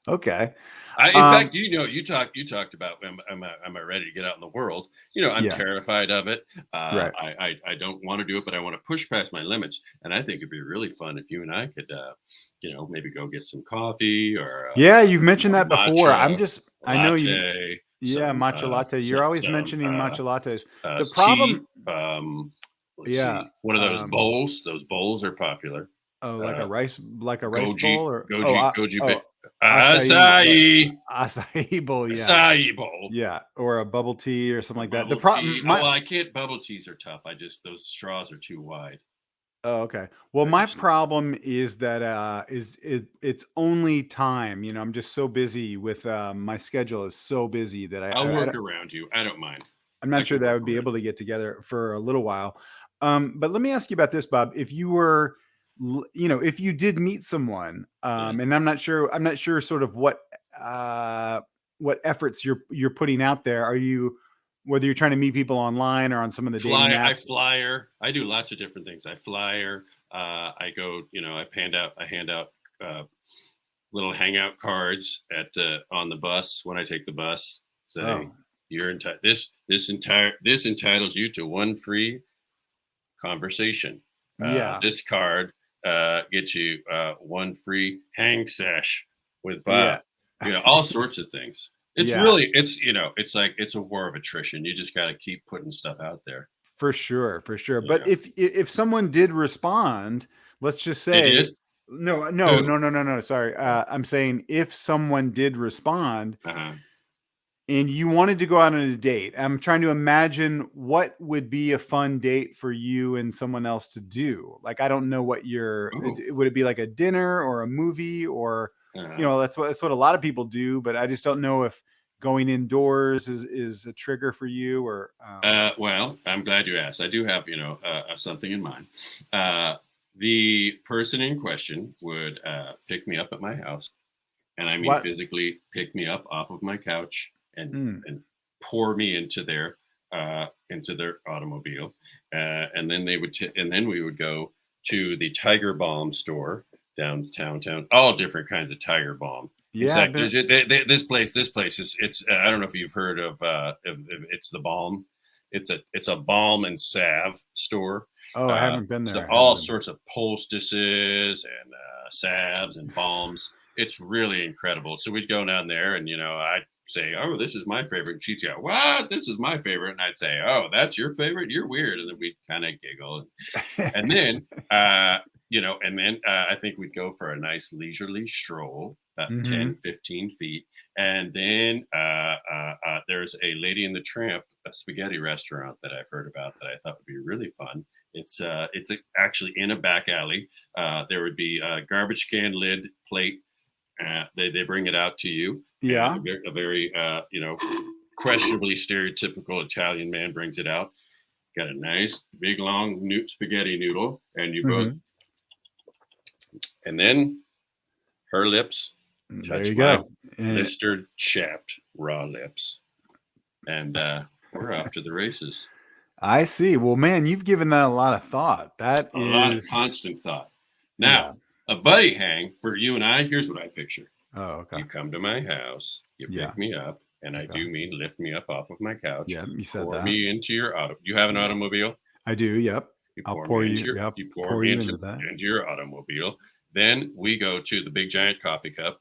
Okay. In fact, you talked about am I ready to get out in the world? I'm terrified of it. Right. I don't want to do it, but I want to push past my limits. And I think it'd be really fun if you and I could, maybe go get some coffee or. Yeah, you've mentioned that before. I know you. Yeah, matcha latte. You're always mentioning matcha lattes. The problem. See, one of those bowls. Those bowls are popular. Oh, like a rice goji, bowl or goji. Acai bowl, yeah. Acai bowl. Yeah, or a bubble tea or something like that. The problem, I can't. Bubble teas are tough. Those straws are too wide. Oh, okay. Well, my problem is that it's only time. I'm just so busy with my schedule is so busy that I'll work around you. I don't mind. I'm not sure that I would be able to get together for a little while. But let me ask you about this, Bob. If you were if you did meet someone, and I'm not sure sort of what efforts you're putting out there. Whether you're trying to meet people online or on some of the dating apps? I flyer. I do lots of different things. I flyer. I go. I hand out little hangout cards on the bus when I take the bus. So you're entitled. This entitles you to one free conversation. This card gets you one free hang sesh with Bob. Yeah. All sorts of things. It's really it's like it's a war of attrition. You just got to keep putting stuff out there. For sure. Yeah. But if someone did respond, let's just say no. Sorry. I'm saying if someone did respond and you wanted to go out on a date, I'm trying to imagine what would be a fun date for you and someone else to do. Like, I don't know what would it be like a dinner or a movie or, that's what a lot of people do, but I just don't know if going indoors is a trigger for you or. Well, I'm glad you asked. I do have, something in mind. The person in question would pick me up at my house, and I mean physically pick me up off of my couch and pour me into their automobile, and then we would go to the Tiger Balm store downtown. All different kinds of Tiger Balm. Yeah, this place is. It's. I don't know if you've heard of. It's the Balm. It's a balm and salve store. Oh, I haven't been there. So all sorts of poultices and salves and balms. It's really incredible. So we'd go down there, and I'd say, "Oh, this is my favorite." And she'd go, "What? This is my favorite." And I'd say, "Oh, that's your favorite? You're weird." And then we'd kind of giggle, and then I think we'd go for a nice leisurely stroll, about 10, 15 feet. And then there's a Lady and the Tramp, a spaghetti restaurant that I've heard about that I thought would be really fun. It's actually in a back alley. There would be a garbage can lid plate. They bring it out to you. Yeah. A very questionably stereotypical Italian man brings it out. Got a nice big long spaghetti noodle, and you both, and then her lips touch my blistered, chapped, raw lips, and we're off to the races. I see. Well, man, you've given that a lot of thought. That is a lot of constant thought. Now, a buddy hang for you and I. Here's what I picture. Oh, okay. You come to my house, you Yeah. pick me up, and I do mean lift me up off of my couch. Yeah, you said Pour that. me into your auto. You have an automobile? I do. Yep. You I'll pour pour me you. into your, Yep. you pour Pour me you into that. your automobile. Then we go to the big giant coffee cup,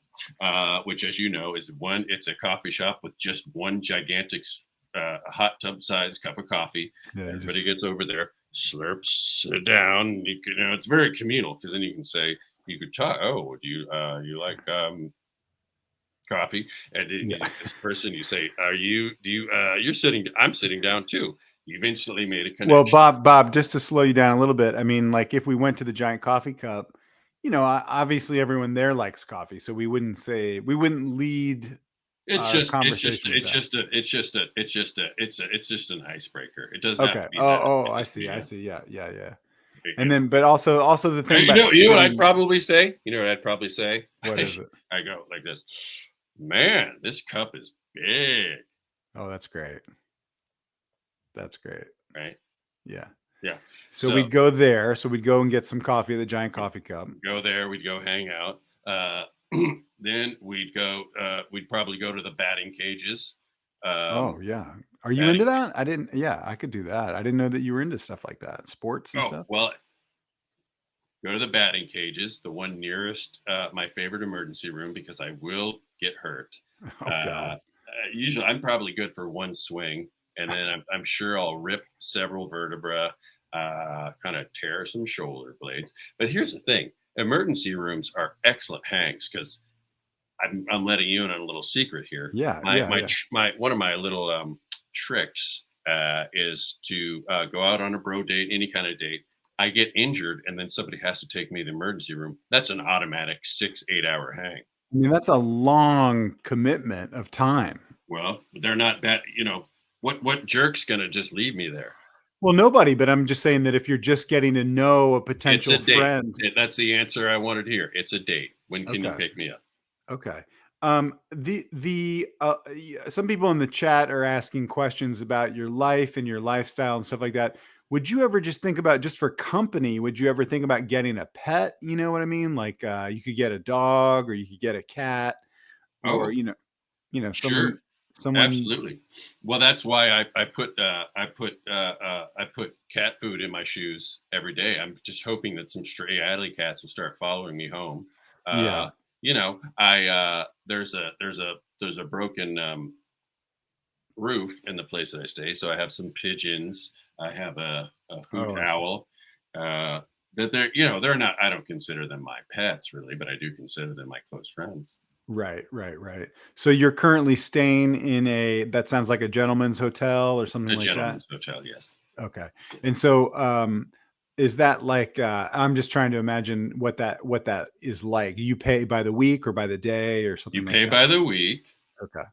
which, as you know, is it's a coffee shop with just one gigantic hot tub size cup of coffee. Yeah, Everybody gets over there, slurps it down. It's very communal, because then you can say, you could talk. Oh, do you like coffee? And this person, you say, you're sitting, I'm sitting down too. You've instantly made a connection. Well, Bob, just to slow you down a little bit. I mean, like if we went to the giant coffee cup, obviously everyone there likes coffee. So we wouldn't lead It's our just conversation with that. it's just an icebreaker. It doesn't have Okay. to be that. Oh, I see. I see. Yeah. And then, but also the thing about you know what I'd probably say? You know what I'd probably say? What is it? I go like this. Man, this cup is big. Oh, that's great. That's great. Right? Yeah. Yeah. So we'd go there. So we'd go and get some coffee at the giant coffee cup. Go there. We'd go hang out. Then we'd probably go to the batting cages. Oh yeah. Are you into that? I could do that. I didn't know that you were into stuff like that. Sports and stuff. Well, go to the batting cages, the one nearest my favorite emergency room, because I will get hurt. Oh, God. Usually I'm probably good for one swing, and then I'm sure I'll rip several vertebrae, kind of tear some shoulder blades. But here's the thing. Emergency rooms are excellent hangs, because I'm letting you in on a little secret here. Yeah. One of my little tricks is to go out on a bro date, any kind of date. I get injured, and then somebody has to take me to the emergency room. That's an automatic 6-8 hour hang. I mean, that's a long commitment of time. Well, they're not that. What jerk's gonna just leave me there? Well, nobody, but I'm just saying that if you're just getting to know a potential friend. That's the answer I wanted to hear. It's a date. When can you pick me up? Okay. Some people in the chat are asking questions about your life and your lifestyle and stuff like that. Would you ever just think about, just for company, would you ever think about getting a pet? You know what I mean? Like you could get a dog, or you could get a cat, or Sure. someone. Absolutely. Well, that's why I put cat food in my shoes every day. I'm just hoping that some stray alley cats will start following me home. Yeah. There's a broken roof in the place that I stay, so I have some pigeons. I have a hoot owl. That they're not. I don't consider them my pets really, but I do consider them my close friends. Right. So you're currently staying in that sounds like a gentleman's hotel or something like that? A gentleman's hotel, yes. Okay. And so is that like I'm just trying to imagine what that is like. You pay by the week or by the day or something? You pay by the week. Okay.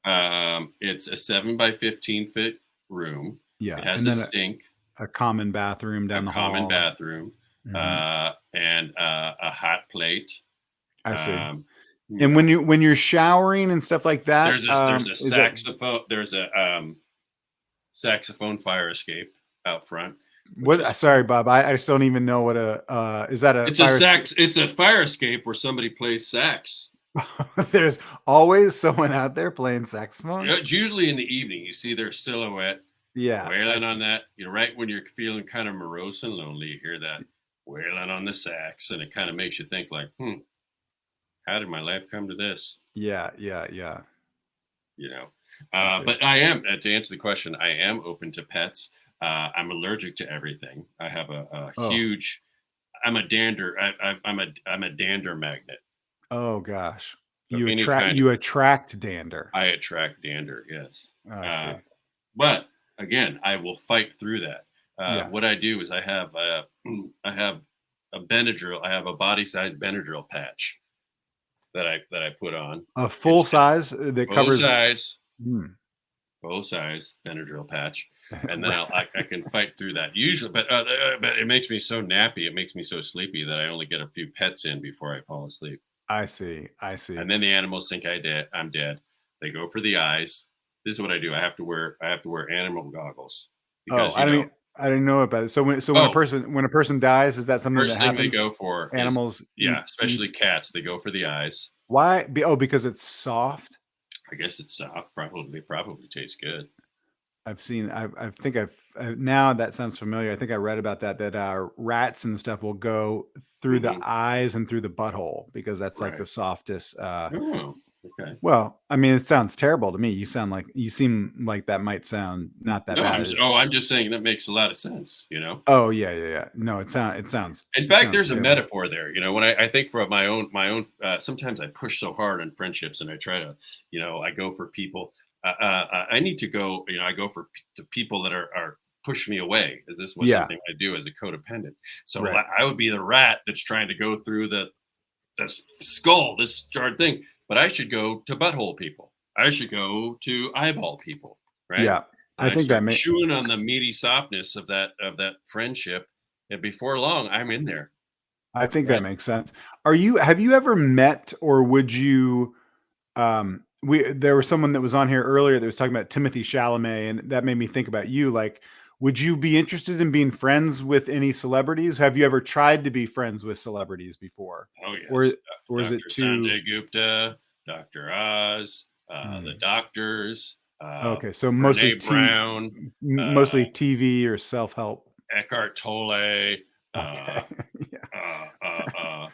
It's a 7 by 15 foot room. Yeah. It has a sink, a common bathroom down the hall. A common bathroom, and a hot plate. I see. And when you're showering and stuff like that, there's a saxophone. There's a saxophone fire escape out front. Sorry, Bob. I just don't even know what is that a? It's a fire escape where somebody plays sax. There's always someone out there playing saxophone. It's usually in the evening. You see their silhouette. Yeah, wailing on that. Right when you're feeling kind of morose and lonely, you hear that wailing on the sax, and it kind of makes you think like, how did my life come to this? Yeah. But I am, to answer the question, I am open to pets. I'm allergic to everything. I have a huge. I'm a dander. I'm a dander magnet. Oh gosh, you attract dander. I attract dander. Yes. I see. But again, I will fight through that. What I do is I have a Benadryl. I have a body size Benadryl patch that I put on. A full size that covers full size Benadryl patch, and then I can fight through that usually. But it makes me so nappy. It makes me so sleepy that I only get a few pets in before I fall asleep. I see. And then the animals think I'm dead. They go for the eyes. This is what I do. I have to wear animal goggles. Because I didn't know about it. So when a Oh, person dies, is that something that first thing they happens? go for is, Animals yeah, eat. especially cats. They go for the eyes. Why? Because it's soft. I guess it's soft. Probably tastes good. I've seen. I think now that sounds familiar. I think I read about that. Rats and stuff will go through the Mhm. eyes and through the butthole because that's like Right. the softest. Oh, okay. Well, I mean, it sounds terrible to me. You seem like that might sound not that No, bad. I'm just saying that makes a lot of sense. Oh yeah, yeah, yeah. No, it sounds In fact, there's a terrible. metaphor there. When I think for my own, sometimes I push so hard on friendships, and I try to, I go for people. I need to go. I go for to people that are push me away, as this was Yeah, something I do as a codependent. So right. I would be the rat that's trying to go through the skull, this hard thing. But I should go to butthole people. I should go to eyeball people, right? Yeah, And I I think that start may. chewing on the meaty softness of that friendship, and before long, I'm in there, I think that right? makes sense. Have you ever met or would you there was someone that was on here earlier that was talking about Timothy Chalamet and that made me think about you like would you be interested in being friends with any celebrities? Have you ever tried to be friends with celebrities before? Oh Or yes, is it Dr. too Sanjay Gupta, Dr. Oz, the Hmm. doctors, Okay, so Brene Brown, mostly TV or self-help. Eckhart Tolle. Okay. Uh, Yeah. uh, uh, uh,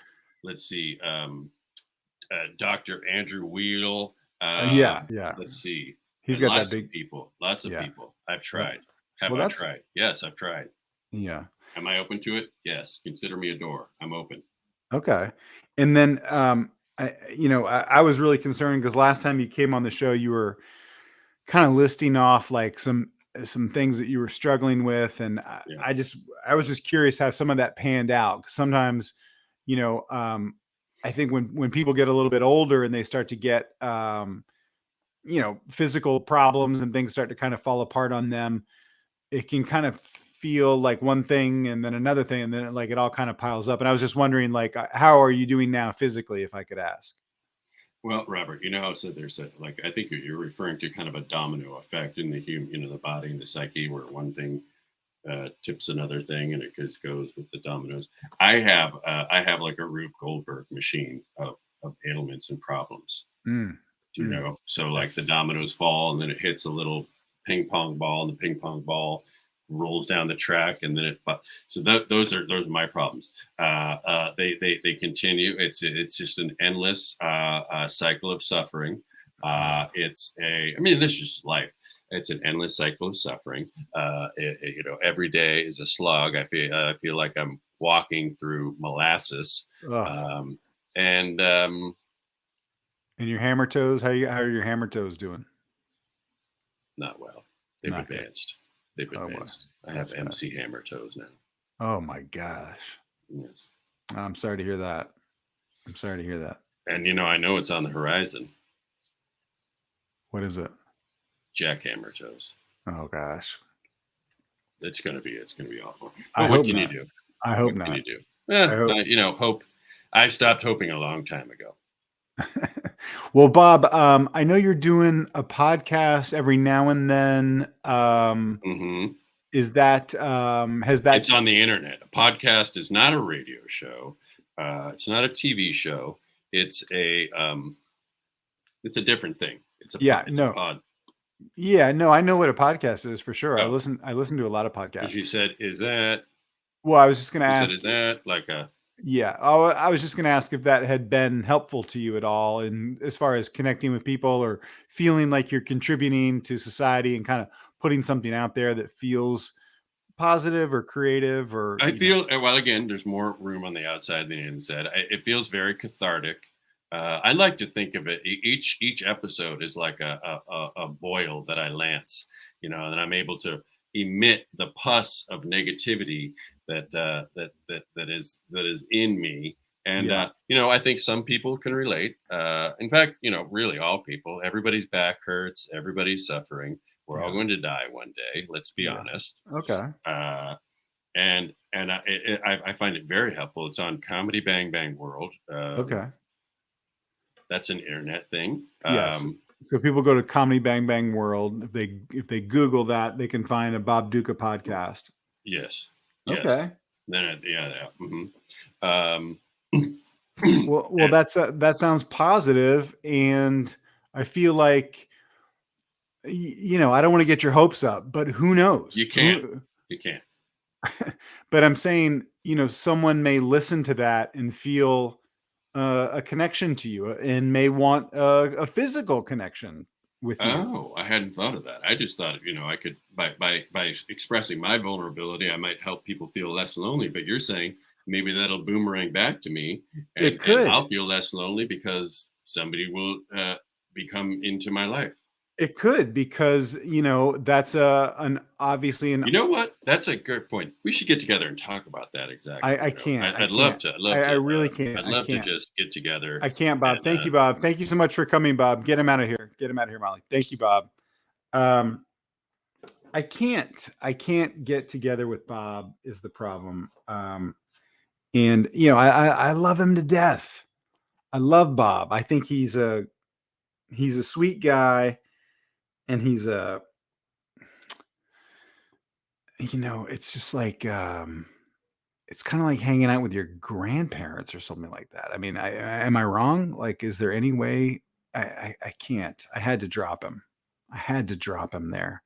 let's see, Dr. Andrew Weil. Yeah, yeah. Let's see, He's and got that lots of big people. Lots of yeah. people. I've Well, tried. Have well I that's tried? Yes, I've tried. yeah. Am I open to it? Yes. Consider me a door. I'm open. Okay. And then, I was really concerned because last time you came on the show, you were kind of listing off like some things that you were struggling with, and Yeah. I was just curious how some of that panned out. 'Cause sometimes, you know, I think when people get a little bit older and they start to get, physical problems and things start to kind of fall apart on them, it can kind of feel like one thing and then another thing and then it all kind of piles up and I was just wondering like how are you doing now physically if I could ask. Well, Robert, you know how I said there's like I think you're referring to kind of a domino effect in the human, the body and the psyche, where one thing tips another thing, and it just goes with the dominoes. I have like a Rube Goldberg machine of ailments and problems. Mm, So like the that's dominoes fall, and then it hits a little ping pong ball, and the ping pong ball rolls down the track, and then those are my problems. They continue. It's just an endless cycle of suffering. I mean, this is just life. It's an endless cycle of suffering. Every day is a slog. I feel like I'm walking through molasses. ugh. And And your hammer toes, how are your hammer toes doing? Not well. They've Not good. advanced. They've Oh boy. advanced. I have That's bad. MC hammer toes now. Oh my gosh. Yes. I'm sorry to hear that. I'm sorry to hear that. And I know it's on the horizon. What is it? Jackhammer toes. Oh gosh. It's gonna be awful. I But what hope can you not. do? I hope What can not. you do? I hope. Hope. I stopped hoping a long time ago. Well, Bob, I know you're doing a podcast every now and then. Hmm. Is that has that? It's on the internet. A podcast is not a radio show. It's not a TV show. It's a different thing. It's a Yeah, it's a no, pod. yeah, no. I know what a podcast is for sure. Oh, I listen to a lot of because podcasts. you said, is that? Well, I was just going to You said, ask. is that like a? Yeah, I was just going to ask if that had been helpful to you at all, and as far as connecting with people or feeling like you're contributing to society and kind of putting something out there that feels positive or creative or I feel well. Again, there's more room on the outside than the inside. It feels very cathartic. I like to think of it. Each episode is like a boil that I lance, and I'm able to emit the pus of negativity that is in me. And yeah, I think some people can relate. In fact, really all people. Everybody's back hurts. Everybody's suffering. We're all yeah, going to die one day. Let's be yeah. honest. Okay, And I find it very helpful. It's on Comedy Bang Bang World. okay. That's an internet thing. Yes. So people go to Comedy Bang Bang World. If they Google that, they can find a Bob Dooka podcast. Yes. Okay. Then yeah. Well, that sounds positive, and I feel like I don't want to get your hopes up, but who knows? You can't. You can't. But I'm saying, someone may listen to that and feel a connection to you, and may want a physical connection with you. Oh, I hadn't thought of that. I just thought, I could by expressing my vulnerability, I might help people feel less lonely. But you're saying maybe that'll boomerang back to me, It could. and I'll feel less lonely because somebody will become into my life. It could, because that's obviously You know what? That's a good point. We should get together and talk about that. Exactly. I can't. I'd love to. I really can't. I'd love to just get together. I can't, Bob. Thank you, Bob. Thank you so much for coming, Bob. Get him out of here. Get him out of here, Molly. Thank you, Bob. I can't get together with Bob is the problem. And I love him to death. I love Bob. I think he's a sweet guy. And he's it's just like, it's kind of like hanging out with your grandparents or something like that. I mean, am I wrong? Like, is there any way? I can't. I had to drop him. There.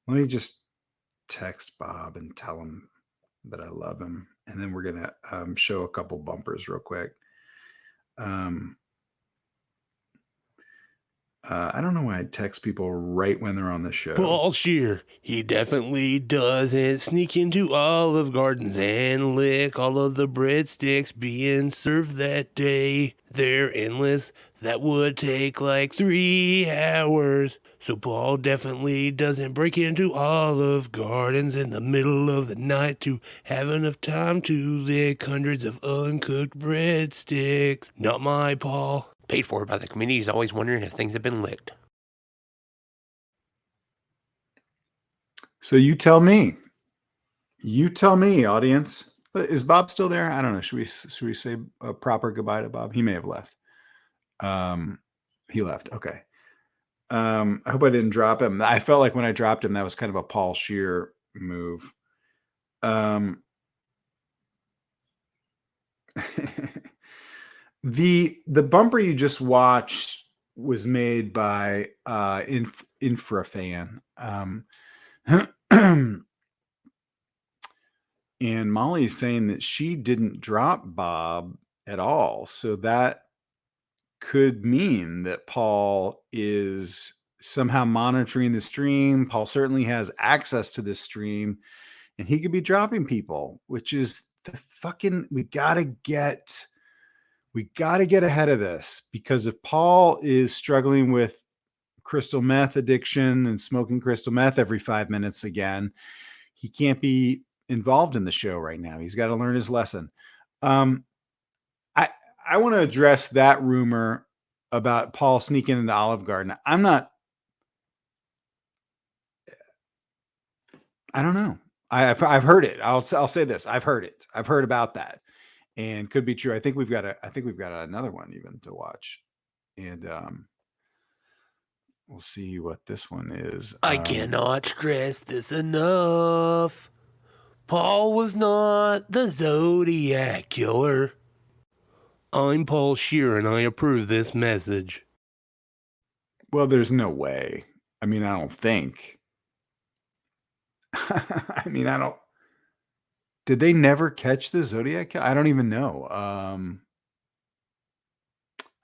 Let me just text Bob and tell him that I love him. And then we're going to show a couple bumpers real quick. I don't know why I text people right when they're on the show. Paul Scheer, he definitely doesn't sneak into Olive Gardens and lick all of the breadsticks being served that day. They're endless. That would take like 3 hours. So Paul definitely doesn't break into Olive Gardens in the middle of the night to have enough time to lick hundreds of uncooked breadsticks. Not my Paul. Paid for by the community is always wondering if things have been licked. So you tell me. You tell me, audience. Is Bob still there? I don't know. Should we say a proper goodbye to Bob? He may have left. He left. Okay. I hope I didn't drop him. I felt like when I dropped him, that was kind of a Paul Scheer move. The bumper you just watched was made by Infrafan. And Molly's saying that she didn't drop Bob at all. So that could mean that Paul is somehow monitoring the stream. Paul certainly has access to this stream, and he could be dropping people, which is we gotta get ahead of this, because if Paul is struggling with crystal meth addiction and smoking crystal meth every 5 minutes again, he can't be involved in the show right now. He's got to learn his lesson. I want to address that rumor about Paul sneaking into Olive Garden. I don't know. I've heard it. I'll say this. I've heard it. I've heard about that, and could be true. I think we've got another one even to watch, and we'll see what this one is. I cannot stress this enough. Paul was not the Zodiac Killer. I'm Paul Scheer, and I approve this message. Well, there's no way. I mean, I don't think. I mean, I don't. Did they never catch the Zodiac Killer? I don't even know.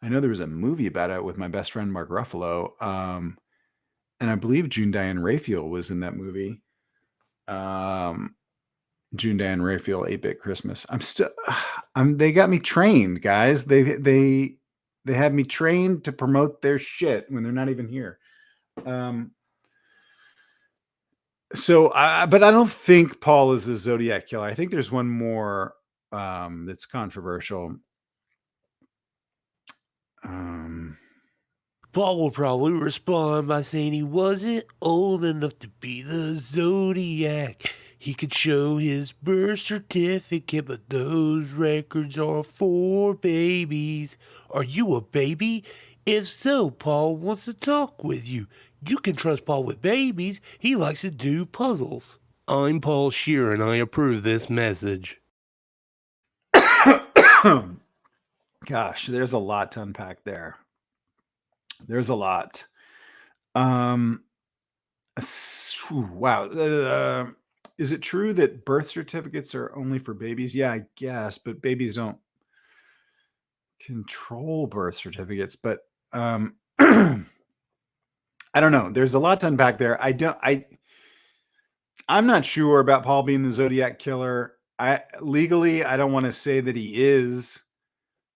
I know there was a movie about it with my best friend Mark Ruffalo, and I believe June Diane Raphael was in that movie. June Diane Raphael, 8-Bit Christmas. They got me trained, guys. They have me trained to promote their shit when they're not even here. But I don't think Paul is a Zodiac Killer. I think there's one more that's controversial. Paul will probably respond by saying he wasn't old enough to be the Zodiac. He could show his birth certificate, but those records are for babies. Are you a baby? If so, Paul wants to talk with you. You can trust Paul with babies. He likes to do puzzles. I'm Paul Scheer, and I approve this message. Gosh, there's a lot to unpack there. There's a lot. Wow. Is it true that birth certificates are only for babies? Yeah, I guess, but babies don't control birth certificates. But I don't know. There's a lot to unpack there. I'm not sure about Paul being the Zodiac killer. Legally, I don't want to say that he is,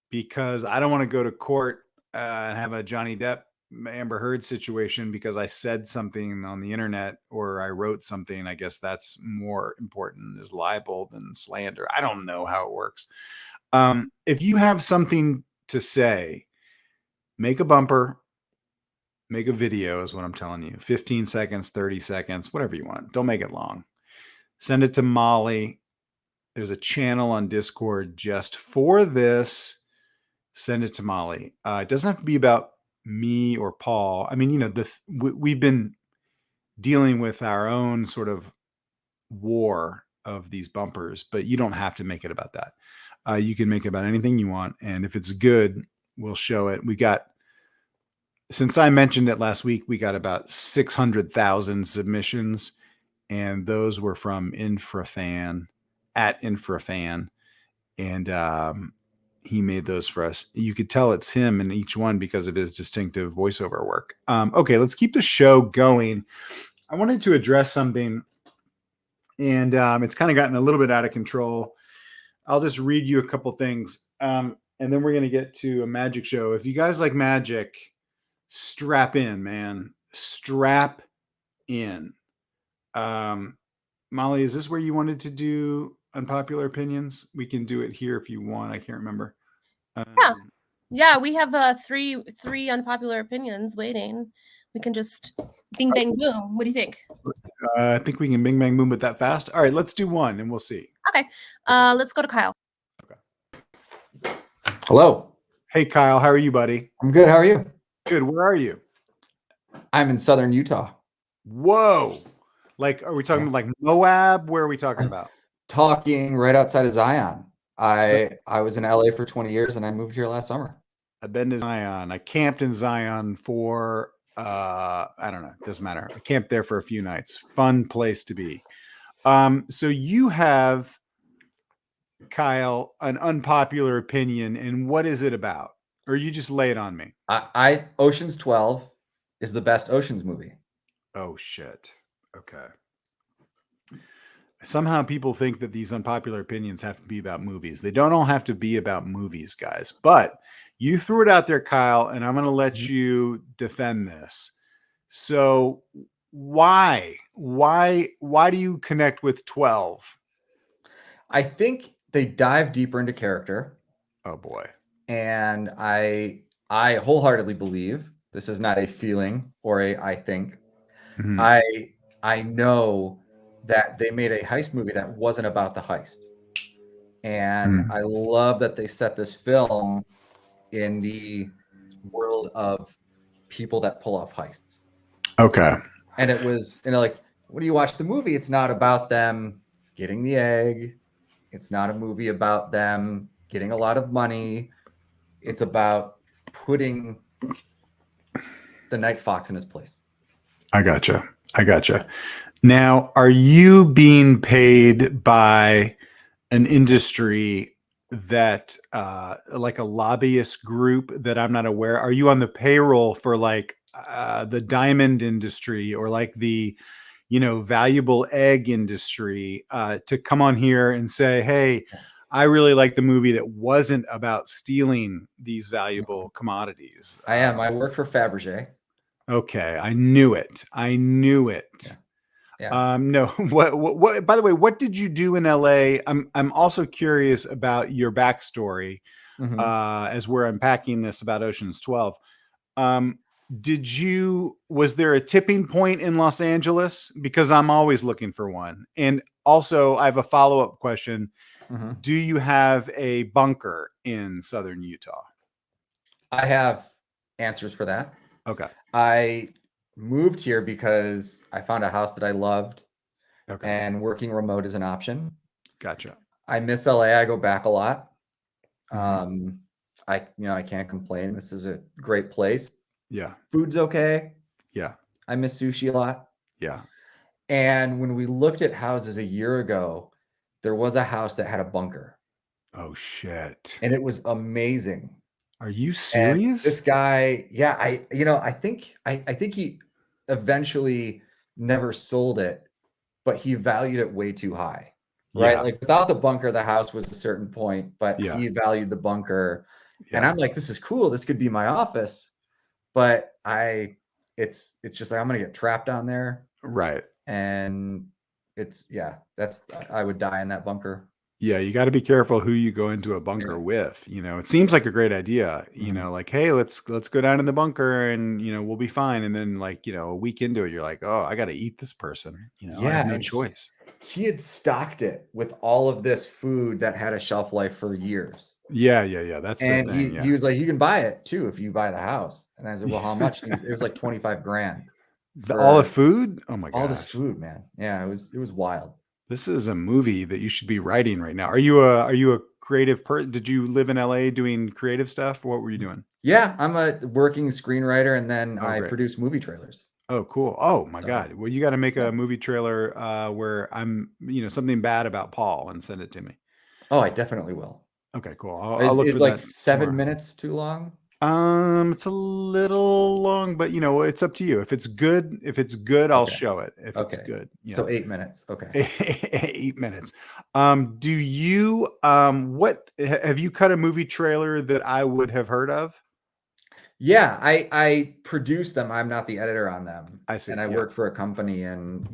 because I don't want to go to court and have a Johnny Depp Amber Heard situation because I said something on the internet or I wrote something. I guess that's more important as libel than slander. I don't know how it works. If you have something to say, make a bumper, make a video is what I'm telling you. 15 seconds, 30 seconds, whatever you want. Don't make it long. Send it to Molly. There's a channel on Discord just for this. Send it to Molly. It doesn't have to be about me or Paul. I mean, you know, we've been dealing with our own sort of war of these bumpers, but you don't have to make it about that. You can make it about anything you want. And if it's good, we'll show it. Since I mentioned it last week, we got about 600,000 submissions, and those were from Infrafan, at Infrafan. And he made those for us. You could tell it's him in each one because of his distinctive voiceover work. Okay, let's keep the show going. I wanted to address something, and it's kind of gotten a little bit out of control. I'll just read you a couple things, and then we're going to get to a magic show. If you guys like magic, strap in, man. Strap in. Molly, is this where you wanted to do unpopular opinions? We can do it here if you want. I can't remember. Yeah, we have three unpopular opinions waiting. We can just bing bang boom. What do you think? I think we can bing bang boom it that fast. All right, let's do one and we'll see. Okay. Let's go to Kyle. Okay. Hello. Hey Kyle, how are you, buddy? I'm good. How are you? Good. Where are you? I'm in southern Utah. Whoa. Like, are we talking like Moab? Where are we talking about? Talking right outside of Zion. I was in LA for 20 years and I moved here last summer. I've been to Zion. I camped in Zion for I don't know, doesn't matter. I camped there for a few nights. Fun place to be. So you have, Kyle, an unpopular opinion, and what is it about? Or you just lay it on me? Ocean's 12 is the best Ocean's movie. Oh shit. Okay. Somehow people think that these unpopular opinions have to be about movies. They don't all have to be about movies, guys. But you threw it out there, Kyle, and I'm going to let you defend this. So why do you connect with 12? I think they dive deeper into character. Oh boy. And I wholeheartedly believe, this is not a feeling or a I think. Mm-hmm. I know that they made a heist movie that wasn't about the heist. And I love that they set this film in the world of people that pull off heists. Okay. And it was, like, when you watch the movie, it's not about them getting the egg. It's not a movie about them getting a lot of money. It's about putting the Night Fox in his place. I gotcha. Now, are you being paid by an industry that, like a lobbyist group that I'm not aware? Are you on the payroll for like the diamond industry or like the, valuable egg industry to come on here and say, hey, I really like the movie that wasn't about stealing these valuable commodities? I am. I work for Fabergé. Okay, I knew it. Yeah. No. What? By the way, what did you do in LA? I'm also curious about your backstory as we're unpacking this about Ocean's 12. Was there a tipping point in Los Angeles? Because I'm always looking for one. And also, I have a follow-up question. Do you have a bunker in southern Utah? I have answers for that. Okay. I moved here because I found a house that I loved. Okay. and working remote is an option. Gotcha. I miss LA. I go back a lot. Mm-hmm. I can't complain. This is a great place. Yeah. Food's okay. Yeah. I miss sushi a lot. Yeah. And when we looked at houses a year ago, there was a house that had a bunker. Oh shit. And it was amazing. Are you And serious? this guy, yeah, I think he eventually never sold it, but he valued it way too high. Right? Yeah. Like without the bunker, the house was a certain point, but Yeah. he valued the bunker. And Yeah. I'm like, this is cool. This could be my office. But it's just like I'm gonna get trapped down there. Right. And I would die in that bunker. Yeah, you got to be careful who you go into a bunker with. You know, it seems like a great idea. You know, like, hey, let's go down in the bunker and we'll be fine. And then a week into it, you're like, oh, I got to eat this person. I have no choice. He had stocked it with all of this food that had a shelf life for years. Yeah. That's the thing. He was like, you can buy it too if you buy the house. And I said, well, how much? It was like 25 grand. All the food? Oh my god. All this food, man. Yeah, it was wild. This is a movie that you should be writing right now. Are you a creative person? Did you live in LA doing creative stuff? What were you doing? Yeah, I'm a working screenwriter and then I great. produce movie trailers. Oh, cool. Oh my God. Well, you got to make a movie trailer where I'm, something bad about Paul and send it to me. Oh, I definitely will. Okay, cool. I'll look for like that 7 minutes too long? It's a little long, but it's up to you. If it's good, I'll show it. If it's good. So 8 minutes. Okay. 8 minutes. Do you what have you cut a movie trailer that I would have heard of? Yeah, I produce them. I'm not the editor on them. I see. And I work for a company and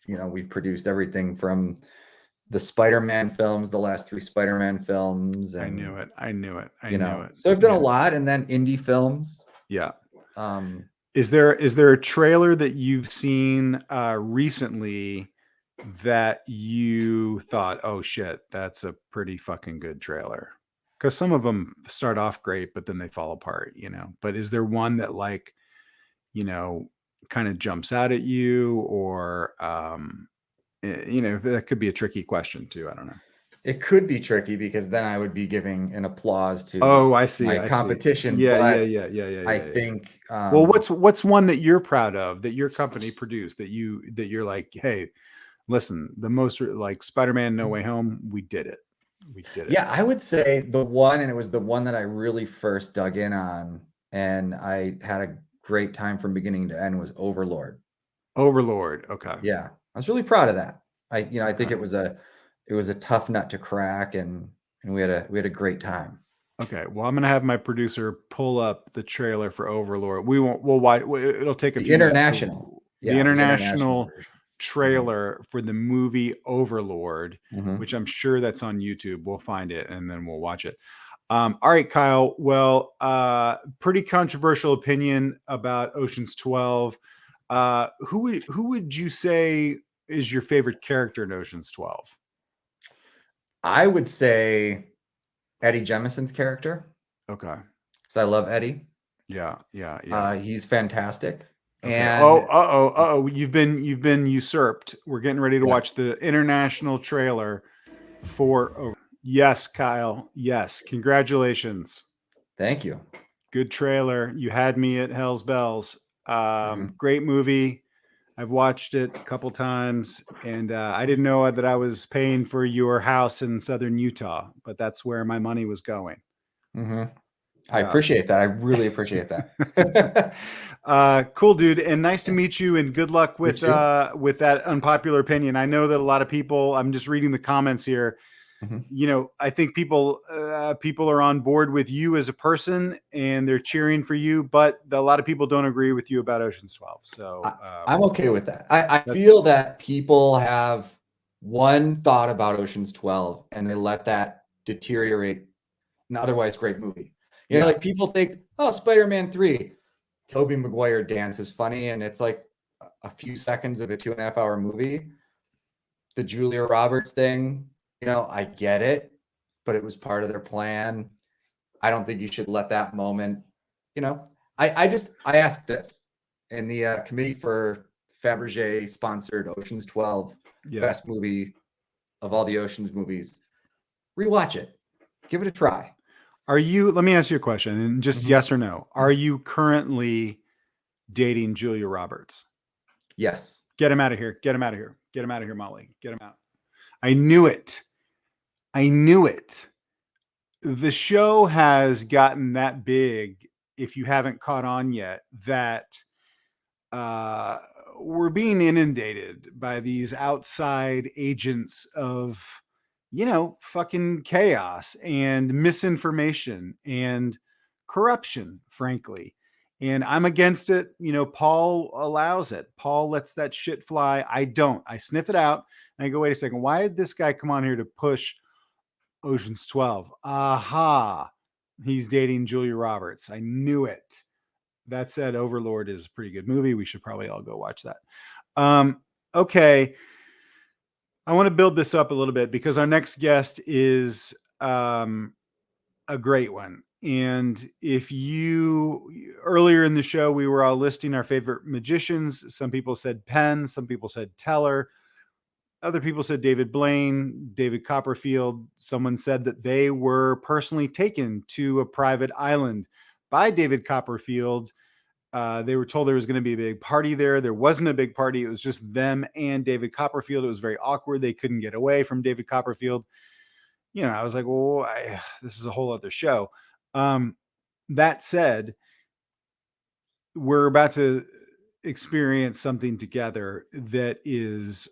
we've produced everything from the Spider-Man films, the last 3 Spider-Man films. And, I knew it. I knew it. So I've done a lot, and then indie films. Yeah. Is there a trailer that you've seen recently that you thought, oh shit, that's a pretty fucking good trailer? Because some of them start off great, but then they fall apart, But is there one that kind of jumps out at you, or that could be a tricky question too. I don't know. It could be tricky because then I would be giving an applause to I see my competition. Yeah. I think well, what's one that you're proud of that your company produced that you're like, hey, listen, the most like Spider-Man No Way Home, we did it. Yeah, I would say the one, and it was the one that I really first dug in on and I had a great time from beginning to end, was Overlord. Okay. Yeah. I was really proud of that. I think it was a tough nut to crack, and we had a great time. Okay. Well, I'm gonna have my producer pull up the trailer for Overlord. It'll take a few international. The international trailer for the movie Overlord, which I'm sure that's on YouTube. We'll find it and then we'll watch it. All right, Kyle. Well, pretty controversial opinion about Ocean's 12. Who would you say is your favorite character in Ocean's 12? I would say Eddie Jemison's character. Okay. So I love Eddie. Yeah. He's fantastic. Okay. And you've been usurped. We're getting ready to watch the international trailer for yes, Kyle. Yes. Congratulations. Thank you. Good trailer. You had me at Hell's Bells. Great movie. I've watched it a couple times, and I didn't know that I was paying for your house in Southern Utah, but that's where my money was going. I appreciate that. I really appreciate that. Cool, dude. And nice to meet you, and good luck with that unpopular opinion. I know that a lot of people, I'm just reading the comments here. I think people are on board with you as a person and they're cheering for you, but a lot of people don't agree with you about Ocean's 12. So I'm okay with that. I feel that people have one thought about Ocean's 12 and they let that deteriorate an otherwise great movie. Like people think, oh, Spider-Man 3, Tobey Maguire dance is funny, and it's like a few seconds of a 2.5 hour movie. The Julia Roberts thing, I get it, but it was part of their plan. I don't think you should let that moment, I asked this in the committee for Fabergé sponsored Ocean's 12, best movie of all the Ocean's movies. Rewatch it. Give it a try. Let me ask you a question, and just yes or no. Are you currently dating Julia Roberts? Yes. Get him out of here. Get him out of here. Get him out of here, Molly. Get him out. I knew it. I knew it. The show has gotten that big, if you haven't caught on yet, that we're being inundated by these outside agents of, fucking chaos and misinformation and corruption, frankly. And I'm against it. Paul allows it. Paul lets that shit fly. I don't. I sniff it out and I go, wait a second. Why did this guy come on here to push Ocean's 12? Aha. He's dating Julia Roberts. I knew it. That said, Overlord is a pretty good movie. We should probably all go watch that. Okay. I want to build this up a little bit because our next guest is a great one. And earlier in the show, we were all listing our favorite magicians. Some people said Penn, some people said Teller. Other people said David Blaine, David Copperfield. Someone said that they were personally taken to a private island by David Copperfield. They were told there was going to be a big party there. There wasn't a big party. It was just them and David Copperfield. It was very awkward. They couldn't get away from David Copperfield. I was like, well, this is a whole other show. That said, we're about to experience something together that is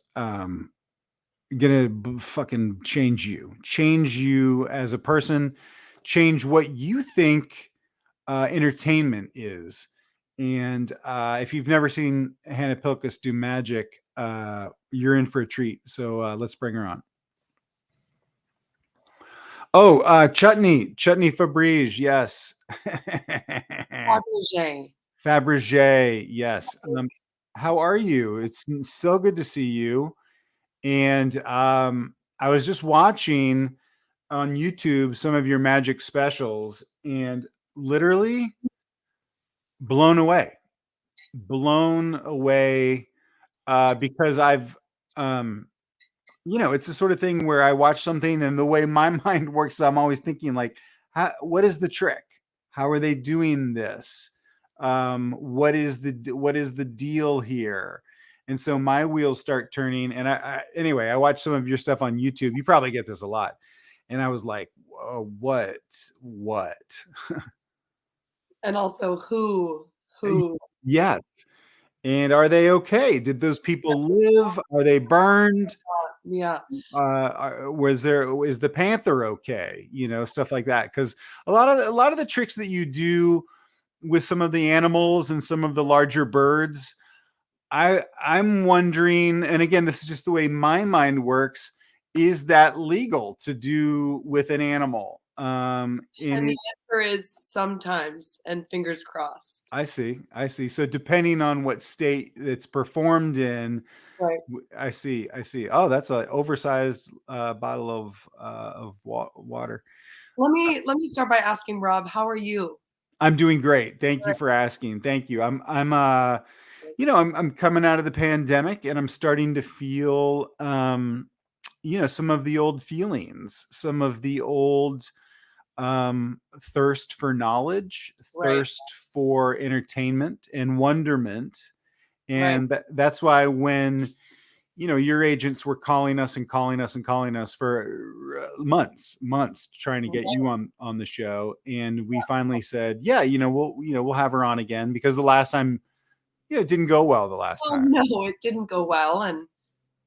gonna fucking change you as a person, change what you think entertainment is. And if you've never seen Hannah Pilkes do magic, you're in for a treat. So let's bring her on. Oh, Chutney Fabrige, yes. Fabergé, yes. How are you? It's so good to see you. And I was just watching on YouTube some of your magic specials and literally blown away because I've it's the sort of thing where I watch something and the way my mind works, I'm always thinking like, what is the trick? How are they doing this? What is the deal here? And so my wheels start turning. And anyway, I watched some of your stuff on YouTube. You probably get this a lot. And I was like, whoa, what? And also who? Yes. And are they okay? Did those people live? Are they burned? Yeah. Is the panther okay? Stuff like that. Because a lot of the tricks that you do with some of the animals and some of the larger birds, I'm wondering, and again, this is just the way my mind works, is that legal to do with an animal? And the answer is sometimes, and fingers crossed. I see. So depending on what state it's performed in, right? I see. Oh, that's an oversized bottle of water. Let me start by asking Rob, how are you? I'm doing great. Thank you for asking. Thank you. I'm coming out of the pandemic and I'm starting to feel some of the old feelings, some of the old thirst for knowledge, thirst for entertainment and wonderment. And that's why when your agents were calling us for months trying to get you on the show, and we finally said, yeah, we'll have her on again, because the last time it didn't go well the last time. No, it didn't go well, and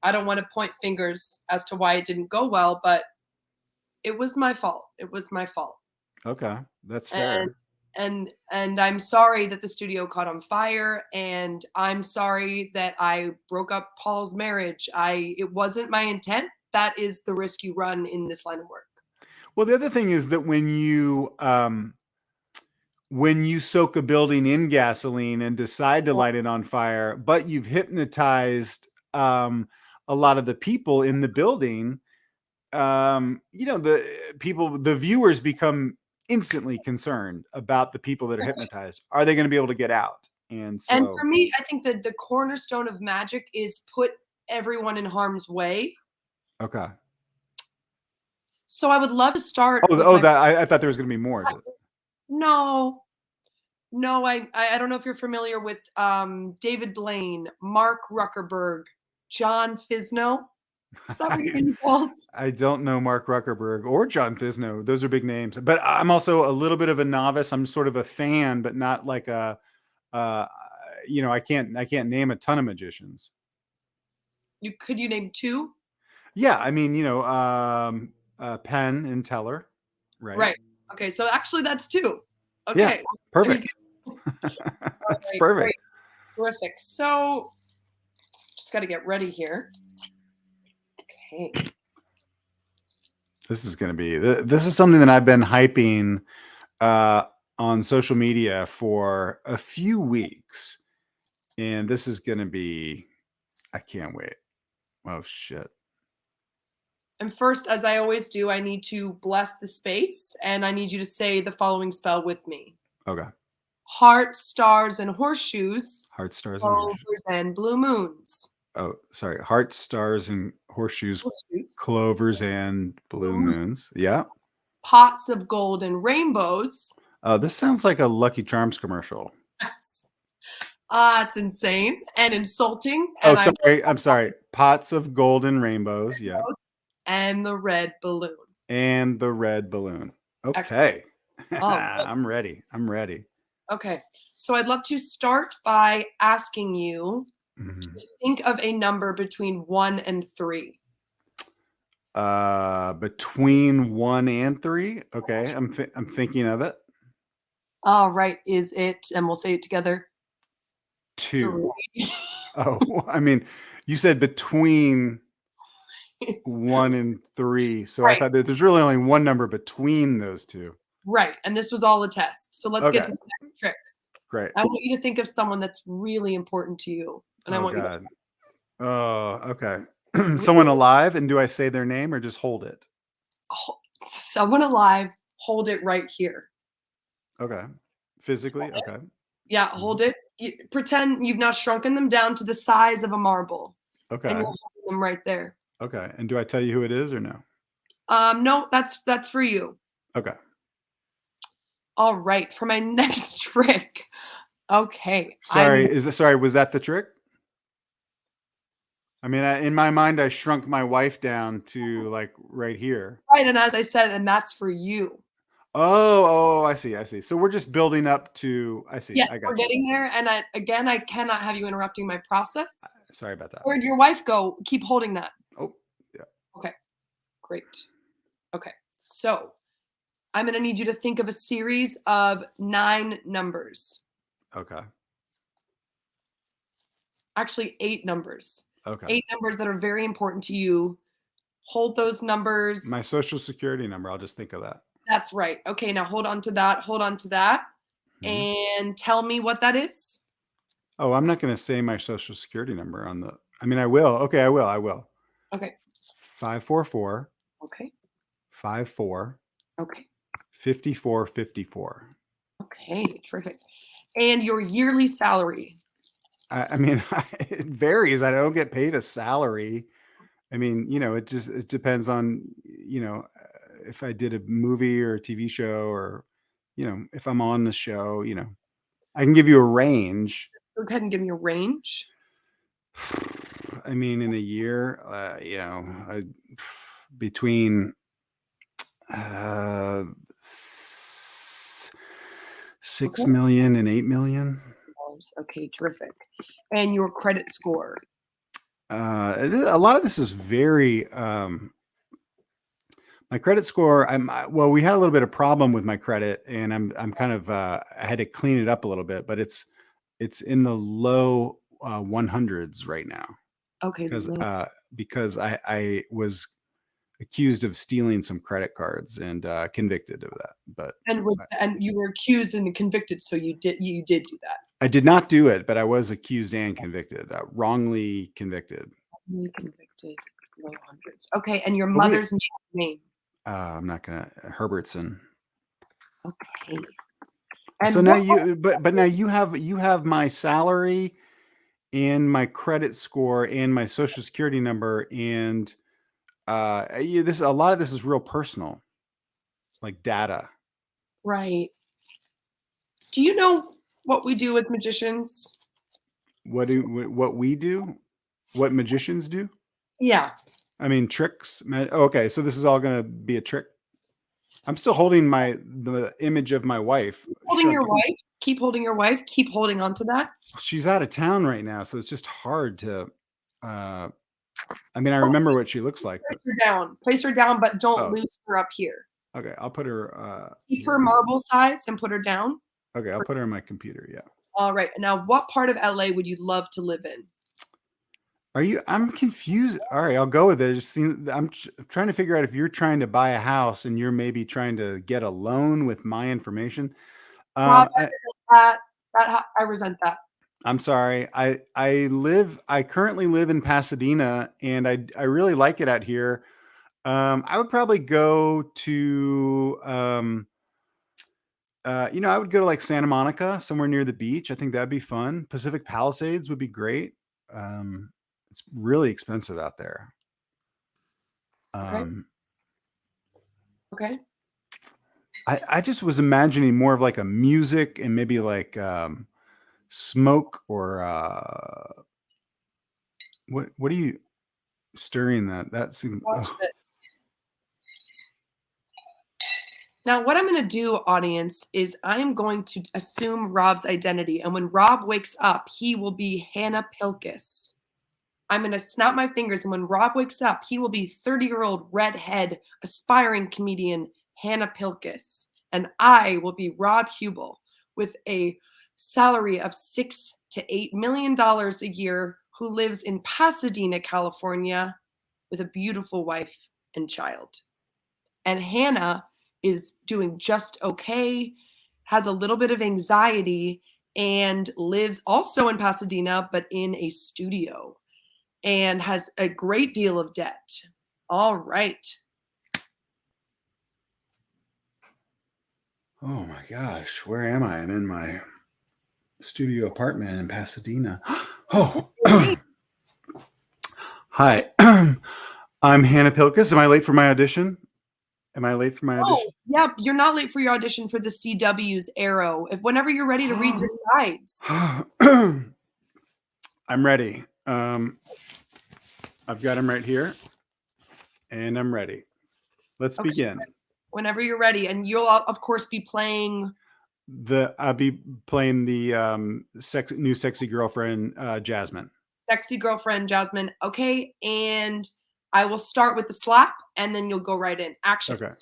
I don't want to point fingers as to why it didn't go well, but it was my fault. Okay, that's fair. And I'm sorry that the studio caught on fire, and I'm sorry that I broke up Paul's marriage. It wasn't my intent. That is the risk you run in this line of work. Well, the other thing is that when you soak a building in gasoline and decide to light it on fire, but you've hypnotized a lot of the people in the building, the viewers become instantly concerned about the people that are hypnotized. Are they going to be able to get out? And And so for me, I think that the cornerstone of magic is put everyone in harm's way. okay. So I would love to start. I thought there was going to be more to it. No, I don't know if you're familiar with David Blaine, Mark Ruckerberg, John Fisno. Is that what you calls? I don't know Mark Ruckerberg or John Fisno. Those are big names. But I'm also a little bit of a novice. I'm sort of a fan, but not like a I can't name a ton of magicians. Could you name two? Yeah, I mean, Penn and Teller, right? Right. Okay, so actually that's two. Okay. Yeah, perfect. That's perfect. Great. Terrific. So just got to get ready here. Okay. This is going to be, this is something that I've been hyping on social media for a few weeks. And this is going to be, I can't wait. Oh, shit. And first, as I always do, I need to bless the space, and I need you to say the following spell with me. Okay. Heart, stars, and horseshoes. Heart, stars, clovers, and blue moons. Oh, sorry. Heart, stars, and horseshoes. Clovers, and blue moons. Yeah. Pots of gold and rainbows. This sounds like a Lucky Charms commercial. It's insane and insulting. And I'm sorry. Pots of gold and rainbows. Yeah. And the red balloon. Okay. I'm ready. Okay. So I'd love to start by asking you to think of a number between 1 and 3. Between 1 and 3. Okay. I'm thinking of it. All right. Is it, and we'll say it together, 2. Oh, I mean, you said between 1 and 3. So right. I thought that there's really only one number between those two. Right. And this was all a test. So let's get to the next trick. Great. I want you to think of someone that's really important to you. And I want you to. Oh, okay. Someone alive, and do I say their name or just hold it? Someone alive, hold it right here. Okay. Physically? Okay. Yeah, hold it. Pretend you've now shrunken them down to the size of a marble. Okay. And you're holding them right there. Okay. And do I tell you who it is or no? No, that's for you. Okay. All right. For my next trick. Okay. Sorry, was that the trick? I mean, in my mind, I shrunk my wife down to like right here. Right. And as I said, and that's for you. Oh, I see. So we're just building up to, I see. Yes, I got we're getting there. And I cannot have you interrupting my process. Sorry about that. Where'd your wife go? Keep holding that. Oh, yeah. Okay, great. Okay, so I'm going to need you to think of a series of 9 numbers. Okay. Actually, 8 numbers. Okay. 8 numbers that are very important to you. Hold those numbers. My social security number. I'll just think of that. That's right. Okay, now hold on to that. And tell me what that is. Oh, I'm not going to say my social security number on the, I mean, I will. Okay, I will. Okay. 544. Okay. 54. Okay. 5454. Okay, terrific. And your yearly salary? I mean, it varies. I don't get paid a salary. I mean, it depends on, if I did a movie or a TV show or, if I'm on the show, I can give you a range. Go ahead and give me a range. I mean, in a year, between 6 million and 8 million. Okay, terrific. And your credit score? A lot of this is very, my credit score, we had a little bit of problem with my credit, and I'm kind of, I had to clean it up a little bit, but it's in the low 100s right now. Okay. Because I was accused of stealing some credit cards and convicted of that. But and you were accused and convicted, so you did do that. I did not do it, but I was accused and convicted, wrongly convicted. Wrongly convicted, low hundreds. Okay, and your mother's name? I'm not gonna, Herbertson. Okay. And so now but now you have my salary and my credit score and my social security number, and a lot of this is real personal, like data. Right. Do you know what we do as magicians? What we do? What magicians do? Yeah. I mean, tricks. Okay, so this is all going to be a trick. I'm still holding the image of my wife. Holding your wife. Keep holding your wife. Keep holding on to that. She's out of town right now, so it's just hard to. I mean, I remember what she looks like. Place her down. Place her down, but don't lose her up here. Okay, I'll put her. Keep her marble size and put her down. Okay, I'll put her in my computer. Yeah. All right. Now, what part of LA would you love to live in? I'm confused. All right, I'll go with it. I'm trying to figure out if you're trying to buy a house and you're maybe trying to get a loan with my information. Rob, I resent that. I'm sorry. I currently live in Pasadena, and I really like it out here. I would probably go to I would go to like Santa Monica, somewhere near the beach. I think that'd be fun. Pacific Palisades would be great. It's really expensive out there. Okay. I just was imagining more of like a music and maybe like smoke or what are you stirring that? That seems. Watch this. Now, what I'm going to do, audience, is I'm going to assume Rob's identity. And when Rob wakes up, he will be Hannah Pilkes. I'm going to snap my fingers. And when Rob wakes up, he will be 30-year-old redhead aspiring comedian Hannah Pilkes. And I will be Rob Huebel with a salary of $6 to $8 million a year, who lives in Pasadena, California, with a beautiful wife and child. And Hannah is doing just okay, has a little bit of anxiety, and lives also in Pasadena, but in a studio, and has a great deal of debt. All right. Oh my gosh, where am I? I'm in my studio apartment in Pasadena. Oh, hi. I'm Hannah Pilkes. Am I late for my audition? Oh, yeah, you're not late for your audition for the CW's Arrow. Whenever you're ready to read your sides. I'm ready. I've got them right here, and I'm ready. Let's begin. Whenever you're ready, and you'll of course be playing. I'll be playing the new sexy girlfriend, Jasmine. Sexy girlfriend, Jasmine. Okay, and I will start with the slap, and then you'll go right in. Action. Okay.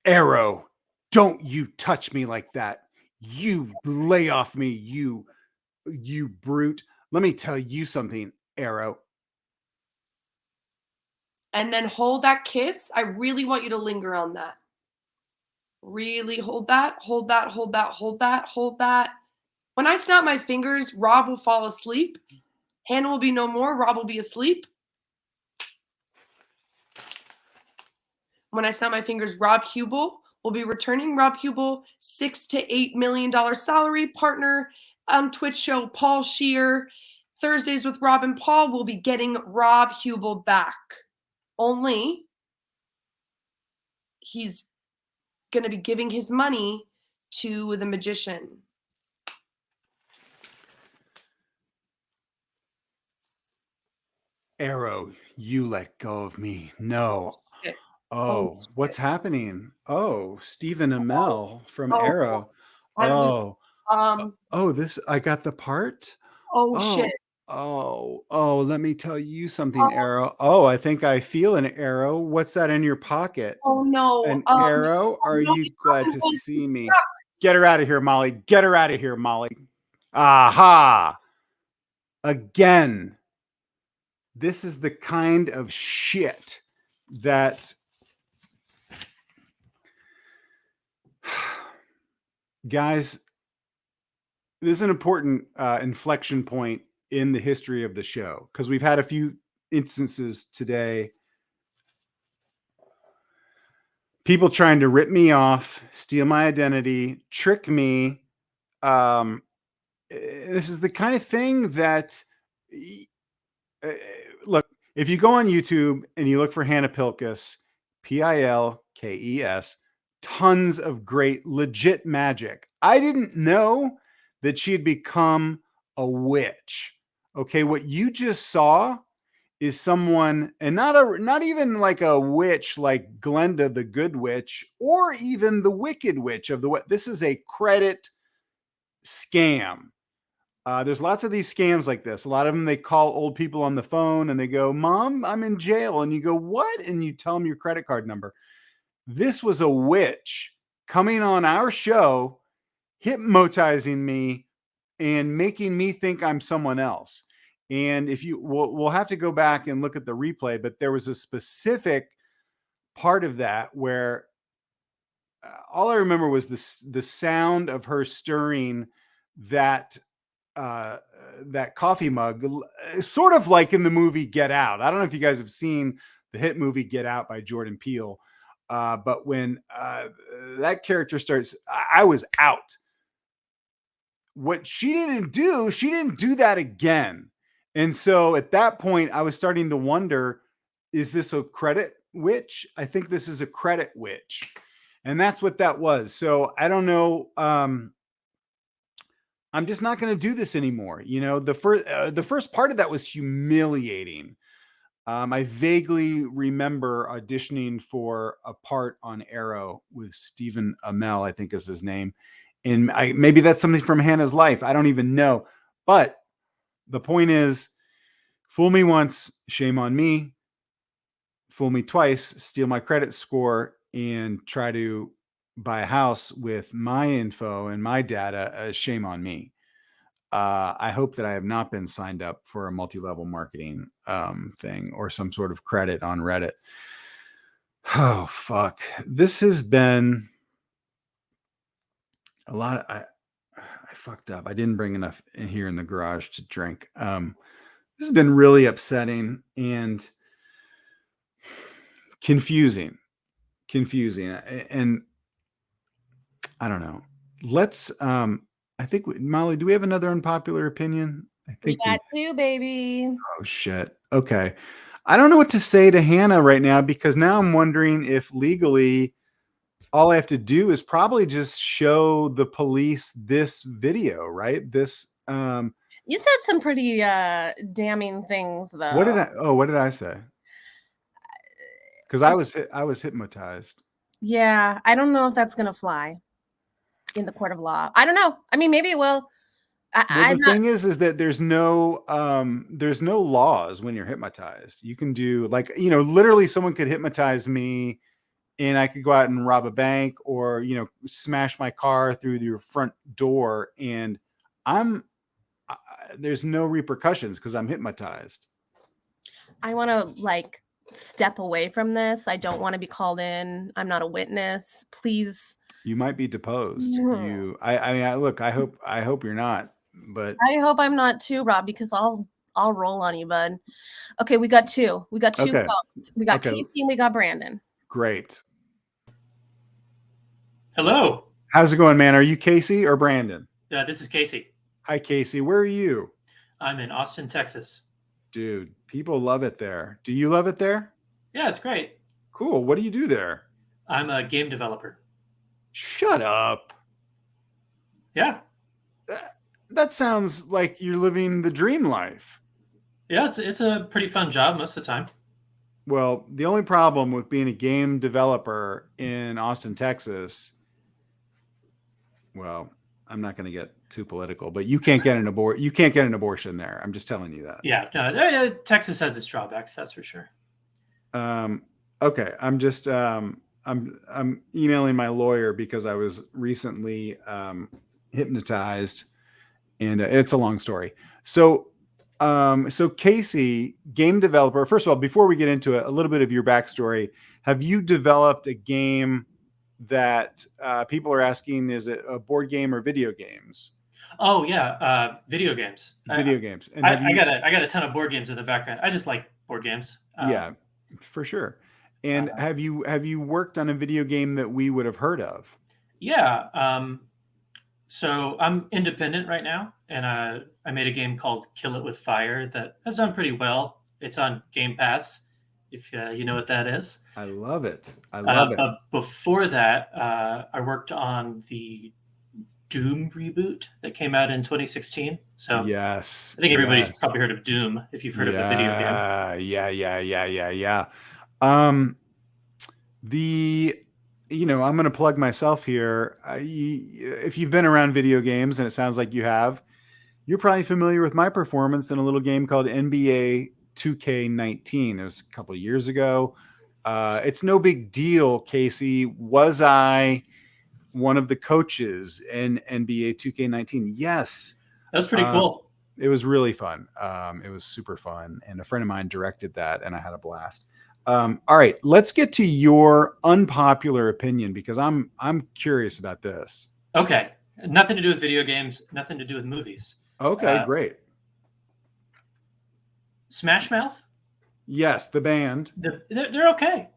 Arrow, don't you touch me like that. You lay off me, you brute. Let me tell you something, Arrow. And then hold that kiss. I really want you to linger on that. Really hold that, hold that, hold that, hold that, hold that. When I snap my fingers, Rob will fall asleep. Hannah will be no more. Rob will be asleep. When I snap my fingers, Rob Huebel will be returning. Rob Huebel, $6 to $8 million salary, partner on Twitch show Paul Scheer. Thursdays with Rob and Paul will be getting Rob Huebel back. Only he's going to be giving his money to the magician. Arrow, you let go of me. No. Shit. Oh, what's happening? Oh, Stephen Amell from Oh, Arrow. This, I got the part. Shit. Oh, let me tell you something, Arrow. Oh, I think I feel an arrow. What's that in your pocket? Oh no. An arrow? Are you glad to see me? Get her out of here, Molly. Get her out of here, Molly. Aha. Again. This is the kind of shit that guys, this is an important inflection point in the history of the show, because we've had a few instances today people trying to rip me off, steal my identity, trick me. This is the kind of thing that, look, if you go on YouTube and you look for Hannah Pilkes, Pilkes, tons of great, legit magic. I didn't know that she had become a witch. Okay, what you just saw is someone, and not even like a witch like Glenda the Good Witch, or even the Wicked Witch of the. This is a credit scam. There's lots of these scams like this. A lot of them, they call old people on the phone and they go, "Mom, I'm in jail." And you go, "What?" And you tell them your credit card number. This was a witch coming on our show, hypnotizing me and making me think I'm someone else. And if you, we'll have to go back and look at the replay, but there was a specific part of that where all I remember was the sound of her stirring that that coffee mug, sort of like in the movie Get Out. I don't know if you guys have seen the hit movie Get Out by Jordan Peele, but when that character starts, I was out. What she didn't do that again. And so at that point, I was starting to wonder, is this a credit witch? I think this is a credit witch. And that's what that was. So I don't know. I'm just not going to do this anymore. You know, the first part of that was humiliating. I vaguely remember auditioning for a part on Arrow with Stephen Amell, I think is his name. And maybe that's something from Hannah's life. I don't even know. But the point is, fool me once, shame on me. Fool me twice, steal my credit score, and try to buy a house with my info and my data, shame on me. I hope that I have not been signed up for a multi-level marketing thing or some sort of credit on Reddit. Oh, fuck. This has been a lot of, I fucked up. I didn't bring enough in here in the garage to drink. This has been really upsetting and confusing. And I don't know. Let's, I think, Molly, do we have another unpopular opinion? I think we got two, baby. Oh, shit. Okay. I don't know what to say to Hannah right now, because now I'm wondering if legally all I have to do is probably just show the police this video, right? This, you said some pretty damning things, though. What did I say? Because I was hypnotized. Yeah, I don't know if that's gonna fly in the court of law. I don't know. I mean, maybe it will. The thing is that there's no laws when you're hypnotized. You can do, like, you know, literally someone could hypnotize me and I could go out and rob a bank, or, you know, smash my car through your front door, and there's no repercussions because I'm hypnotized. I want to, like, step away from this. I don't want to be called in. I'm not a witness. Please. You might be deposed. Look, I hope you're not, but I hope I'm not too, Rob, because I'll roll on you, bud. Okay, we got two. We got two calls. We got Casey and we got Brandon. Great. Hello. How's it going, man? Are you Casey or Brandon? Yeah, this is Casey. Hi, Casey. Where are you? I'm in Austin, Texas. Dude, people love it there. Do you love it there? Yeah, it's great. Cool. What do you do there? I'm a game developer. Shut up. Yeah. That sounds like you're living the dream life. Yeah, it's a pretty fun job most of the time. Well, the only problem with being a game developer in Austin, Texas, well, I'm not going to get too political, but you can't get an abortion there. I'm just telling you that. Yeah, no, Texas has its drawbacks, that's for sure. Okay, I'm just I'm emailing my lawyer because I was recently hypnotized, and it's a long story. So Casey, game developer. First of all, before we get into it, a little bit of your backstory. Have you developed a game that people are asking, is it a board game or video games? Oh yeah, video games. Video games. And I got a ton of board games in the background. I just like board games. Yeah, for sure. And have you worked on a video game that we would have heard of? Yeah. So I'm independent right now, and I made a game called Kill It With Fire that has done pretty well. It's on Game Pass, if you know what that is. I love it. I love it. But before that, I worked on the Doom reboot that came out in 2016. So yes, I think everybody's probably heard of Doom if you've heard of a video game. Yeah. I'm going to plug myself here. If you've been around video games, and it sounds like you have, you're probably familiar with my performance in a little game called NBA 2K19. It was a couple of years ago. It's no big deal, Casey. Was I one of the coaches in NBA 2K19? Yes. That's pretty cool. It was really fun. It was super fun. And a friend of mine directed that, and I had a blast. All right, let's get to your unpopular opinion, because I'm curious about this. Okay. Nothing to do with video games, nothing to do with movies. Okay, great. Smash Mouth? Yes, the band. They're okay.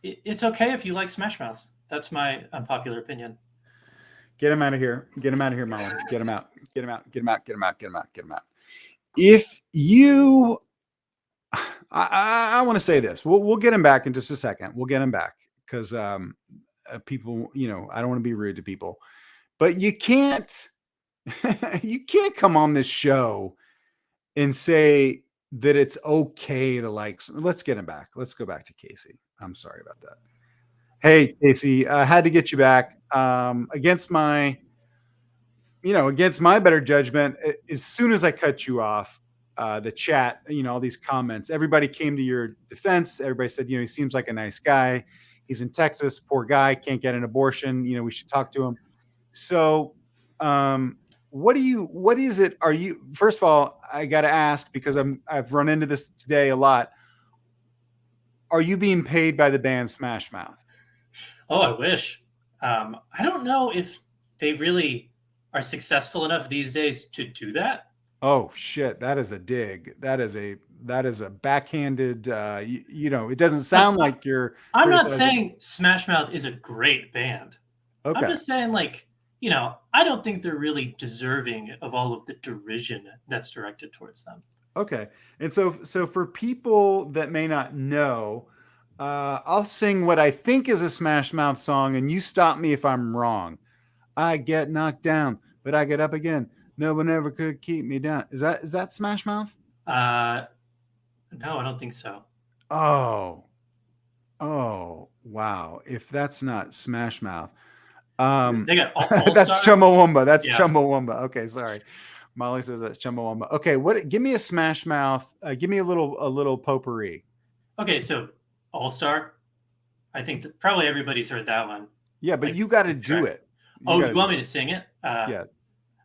It's okay if you like Smash Mouth. That's my unpopular opinion. Get him out of here. Get him out of here, Molly. Get him out. Get him out. Get him out. Get him out. Get him out. Get him out. If you, I want to say this. We'll get him back in just a second. We'll get him back because people, I don't want to be rude to people, but you can't come on this show and say that it's okay to like. Let's get him back. Let's go back to Casey. I'm sorry about that. Hey, Casey, I had to get you back against my better judgment. As soon as I cut you off, the chat, all these comments, everybody came to your defense. Everybody said, he seems like a nice guy. He's in Texas, poor guy, can't get an abortion. We should talk to him. So, what is it? Are you, first of all, I got to ask, because I've run into this today a lot. Are you being paid by the band Smash Mouth? Oh, I wish. I don't know if they really are successful enough these days to do that. Oh shit, that is a dig. That is a backhanded. It doesn't sound like you're. I'm not saying Smash Mouth is a great band. Okay. I'm just saying, I don't think they're really deserving of all of the derision that's directed towards them. Okay, and so for people that may not know. I'll sing what I think is a Smash Mouth song, and you stop me if I'm wrong. I get knocked down, but I get up again. No one ever could keep me down. Is that Smash Mouth? No, I don't think so. Oh, wow! If that's not Smash Mouth, they got All-Star? That's Chumbawamba. That's Chumbawamba. Okay, sorry. Molly says that's Chumbawamba. Okay, give me a Smash Mouth. Give me a little potpourri. Okay, so All-Star. I think that probably everybody's heard that one. Yeah, but you got to do it. You want me to sing it? Yeah.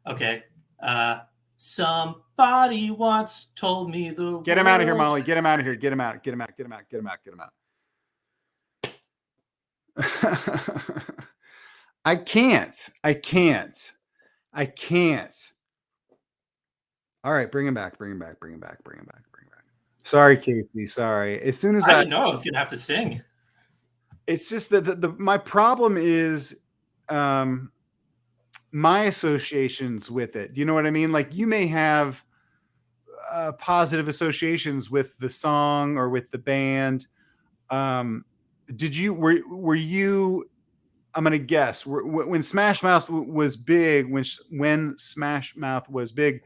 Okay. Somebody once told me the Get him out of here, Molly. Get him out of here. Get him out. Get him out. Get him out. Get him out. Get him out. I can't. All right, bring him back. Sorry, Casey. Sorry. As soon as I didn't know I was gonna have to sing. It's just that my problem is my associations with it. Do you know what I mean? Like, you may have positive associations with the song or with the band. Did you? Were you? I'm gonna guess. When Smash Mouth was big, when Smash Mouth was big.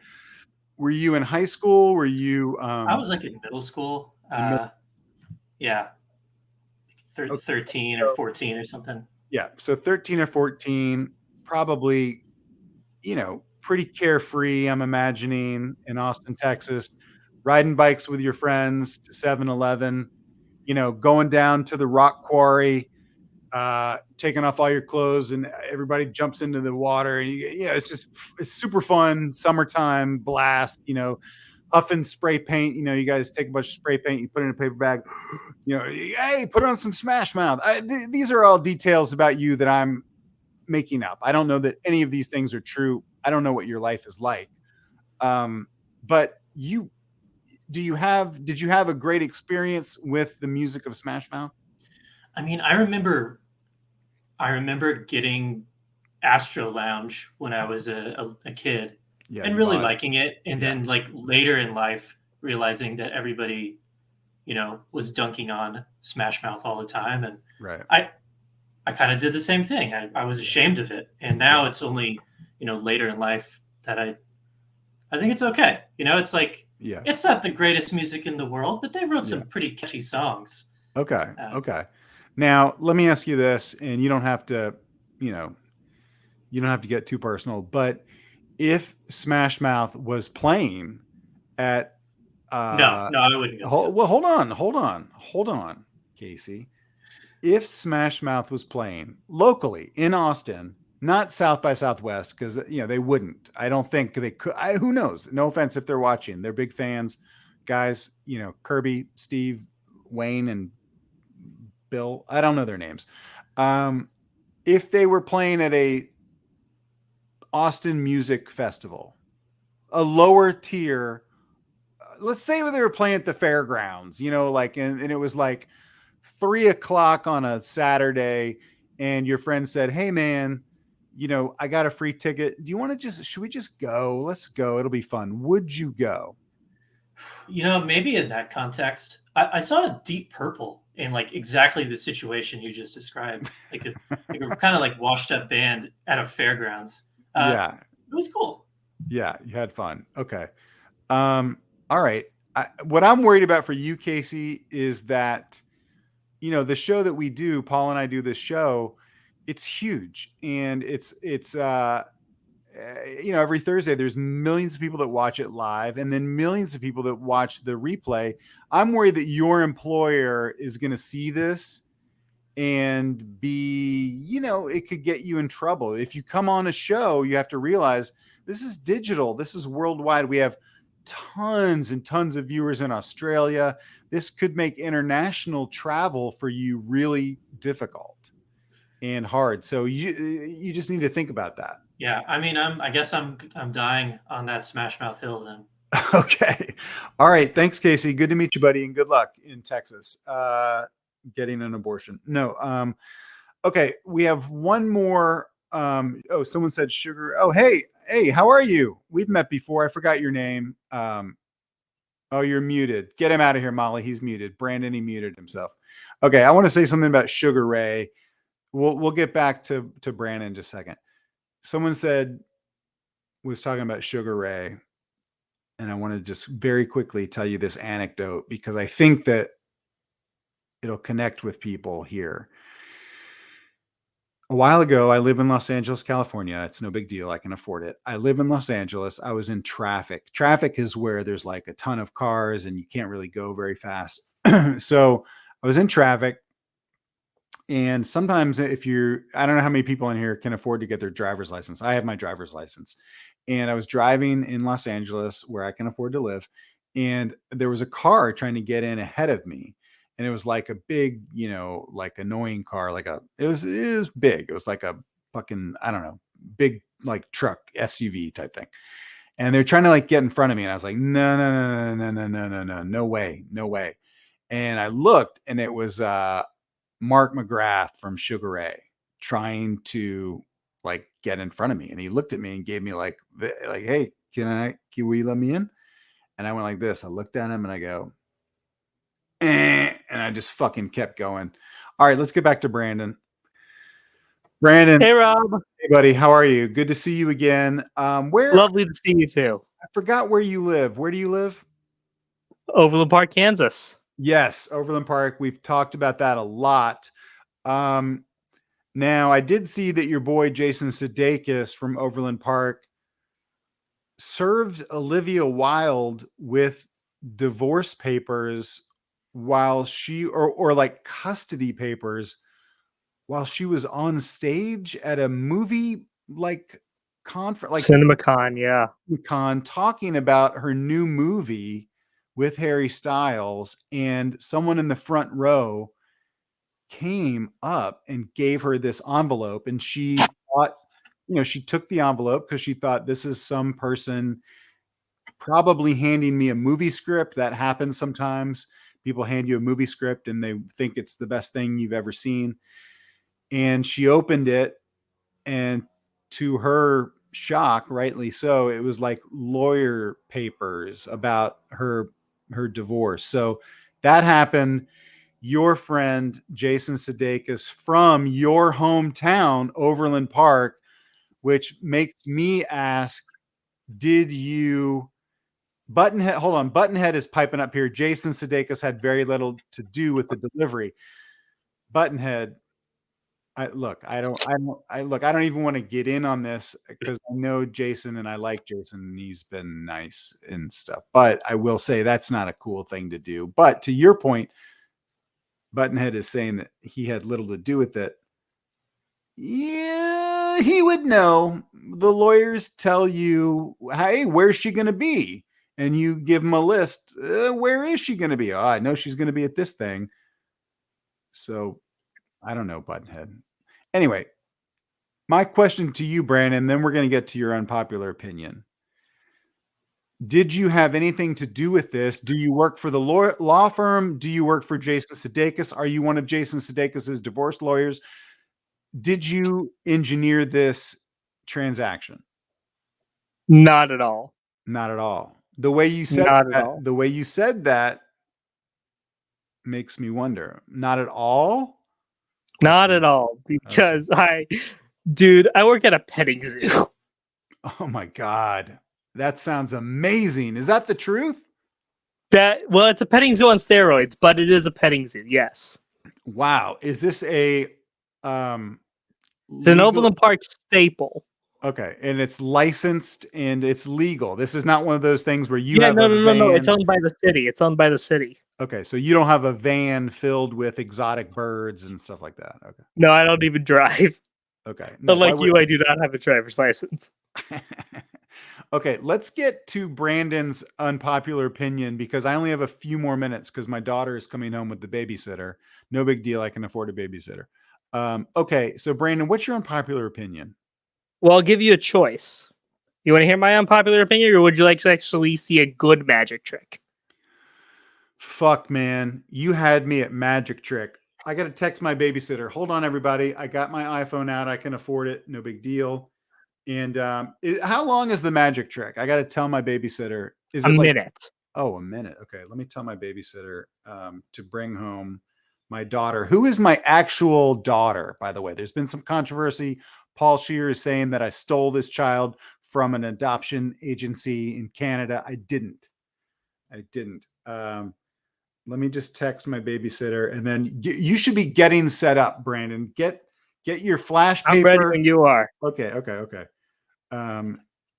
Were you in high school? Were you? I was in middle school. Yeah, 13 or 14 or something. Yeah, so 13 or 14, probably, pretty carefree. I'm imagining in Austin, Texas, riding bikes with your friends to 7-Eleven, going down to the rock quarry, taking off all your clothes, and everybody jumps into the water, and it's super fun, summertime blast, huffing spray paint. You guys take a bunch of spray paint, you put it in a paper bag, hey, put on some Smash Mouth. These are all details about you that I'm making up. I don't know that any of these things are true. I don't know what your life is like. But did you have a great experience with the music of Smash Mouth? I mean, I remember getting Astro Lounge when I was a kid, and really liking it, and then like later in life realizing that everybody, was dunking on Smash Mouth all the time, and I kind of did the same thing. I was ashamed of it, and now it's only later in life that I think it's okay. It's like it's not the greatest music in the world, but they wrote some pretty catchy songs. Okay. Okay. Now let me ask you this, and you don't have to, get too personal, but if Smash Mouth was playing at no, I wouldn't go. Well, hold on, Casey. If Smash Mouth was playing locally in Austin, not South by Southwest, because they wouldn't. I don't think they could. Who knows? No offense if they're watching. They're big fans, guys. Kirby, Steve, Wayne, and Bill. I don't know their names. If they were playing at a Austin Music Festival, a lower tier, let's say they were playing at the fairgrounds, and it was like 3:00 on a Saturday, and your friend said, "Hey man, I got a free ticket. Do you want to should we just go? Let's go. It'll be fun." Would you go? Maybe in that context, I saw a Deep Purple in like exactly the situation you just described, like a kind of like washed up band at a fairgrounds. Yeah, it was cool. Yeah, you had fun. Okay. All right. What I'm worried about for you, Casey, is that the show that we do, Paul and I do this show, it's huge, and it's every Thursday there's millions of people that watch it live, and then millions of people that watch the replay. I'm worried that your employer is going to see this and be, it could get you in trouble. If you come on a show, you have to realize this is digital. This is worldwide. We have tons and tons of viewers in Australia. This could make international travel for you really difficult and hard. So you just need to think about that. Yeah, I mean, I guess I'm dying on that Smash Mouth hill then. Okay. All right. Thanks, Casey. Good to meet you, buddy, and good luck in Texas. Getting an abortion. No. Okay. We have one more. Someone said sugar. Oh, hey, how are you? We've met before. I forgot your name. Oh, you're muted. Get him out of here, Molly. He's muted. Brandon, he muted himself. Okay. I want to say something about Sugar Ray. We'll get back to Brandon in just a second. Someone was talking about Sugar Ray, and I want to just very quickly tell you this anecdote because I think that it'll connect with people here. A while ago, I live in Los Angeles, California. It's no big deal. I can afford it. I live in Los Angeles. I was in traffic. Traffic is where there's like a ton of cars and you can't really go very fast. So I was in traffic. And sometimes I don't know how many people in here can afford to get their driver's license. I have my driver's license. And I was driving in Los Angeles where I can afford to live. And there was a car trying to get in ahead of me. And it was like a big, like annoying car, it was big. It was like a fucking, I don't know, big like truck SUV type thing. And they're trying to like get in front of me. And I was like, no way. And I looked, and it was Mark McGrath from Sugar Ray trying to like get in front of me. And he looked at me and gave me like, hey, can we let me in? And I went like this. I looked at him and I go, and I just fucking kept going. All right, let's get back to Brandon. Brandon. Hey, Rob. Hey, buddy. How are you? Good to see you again. Lovely to see you too. I forgot where you live. Where do you live? Overland Park, Kansas. Yes, Overland Park. We've talked about that a lot. Now, I did see that your boy Jason Sudeikis from Overland Park served Olivia Wilde with divorce papers while she or like custody papers while she was on stage at a movie like conference, like CinemaCon, yeah. Con, talking about her new movie with Harry Styles, and someone in the front row came up and gave her this envelope, and she thought, she took the envelope because she thought this is some person probably handing me a movie script. That happens sometimes. people hand you a movie script and they think it's the best thing you've ever seen. And she opened it, and to her shock, rightly so, it was like lawyer papers about her divorce. So that happened. Your friend Jason Sudeikis from your hometown, Overland Park, which makes me ask, did you Buttonhead? Hold on, Buttonhead is piping up here. Jason Sudeikis had very little to do with the delivery. Buttonhead, I don't even want to get in on this because I know Jason and I like Jason and he's been nice and stuff. But I will say that's not a cool thing to do. But to your point, Buttonhead is saying that he had little to do with it. Yeah, he would know. The lawyers tell you, hey, where's she going to be? And you give them a list. Where is she going to be? Oh, I know she's going to be at this thing. So I don't know, Buttonhead. Anyway, my question to you, Brandon, then we're going to get to your unpopular opinion. Did you have anything to do with this? Do you work for the law firm? Do you work for Jason Sudeikis? Are you one of Jason Sudeikis' divorce lawyers? Did you engineer this transaction? Not at all. Not at all. The way you said that makes me wonder. Not at all? Not at all. Because I work at a petting zoo. Oh my God. That sounds amazing. Is that the truth? Well, it's a petting zoo on steroids, but it is a petting zoo, yes. Wow. Is this a it's an Overland Park staple. Okay, and it's licensed and it's legal. This is not one of those things where you have no. van. It's owned by the city. It's owned by the city. Okay, so you don't have a van filled with exotic birds and stuff like that. Okay. No, I don't even drive. Okay. No, Unlike you, I do not have a driver's license. Okay, let's get to Brandon's unpopular opinion because I only have a few more minutes because my daughter is coming home with the babysitter. No big deal. I can afford a babysitter. Okay, so Brandon, what's your unpopular opinion? Well, I'll give you a choice. You want to hear my unpopular opinion, or would you like to actually see a good magic trick? Fuck, man. You had me at magic trick. I got to text my babysitter. Hold on, everybody. I got my iPhone out. I can afford it. No big deal. And how long is the magic trick? I got to tell my babysitter. Is it a minute? Oh, a minute. Okay. Let me tell my babysitter to bring home my daughter, who is my actual daughter, by the way. There's been some controversy. Paul Scheer is saying that I stole this child from an adoption agency in Canada. I didn't. Let me just text my babysitter, and then you should be getting set up, Brandon. Get your flash paper. I'm ready when you are. Okay.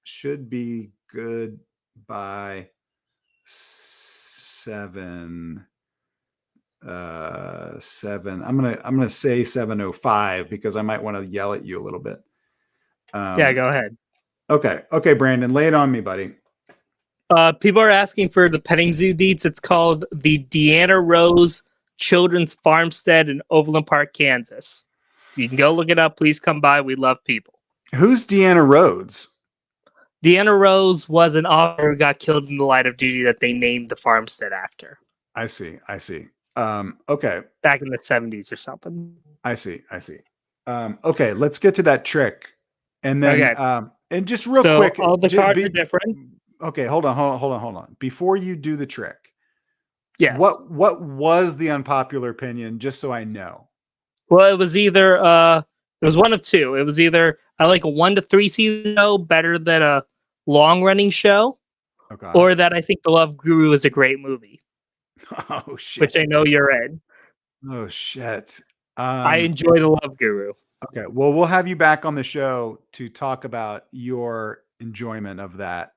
Should be good by 7. 7. I'm gonna say 7:05 because I might want to yell at you a little bit. Yeah, go ahead. Okay, Brandon, lay it on me, buddy. People are asking for the petting zoo deets. It's called the Deanna Rose Children's Farmstead in Overland Park, Kansas. You can go look it up. Please come by. We love people. Who's Deanna Rhodes? Deanna Rose was an officer who got killed in the line of duty that they named the farmstead after. I see. Okay. Back in the 70s or something. I see. Okay, let's get to that trick. And then, and just real quick. All the cards are different. Okay, hold on. Before you do the trick. Yes. What was the unpopular opinion, just so I know? Well, it was either, it was one of two. It was either I like a 1 to 3 season show better than a long running show. Okay. Or that I think The Love Guru is a great movie. Oh shit! Which I know you're in. Oh shit! I enjoy The Love Guru. Okay, well, we'll have you back on the show to talk about your enjoyment of that.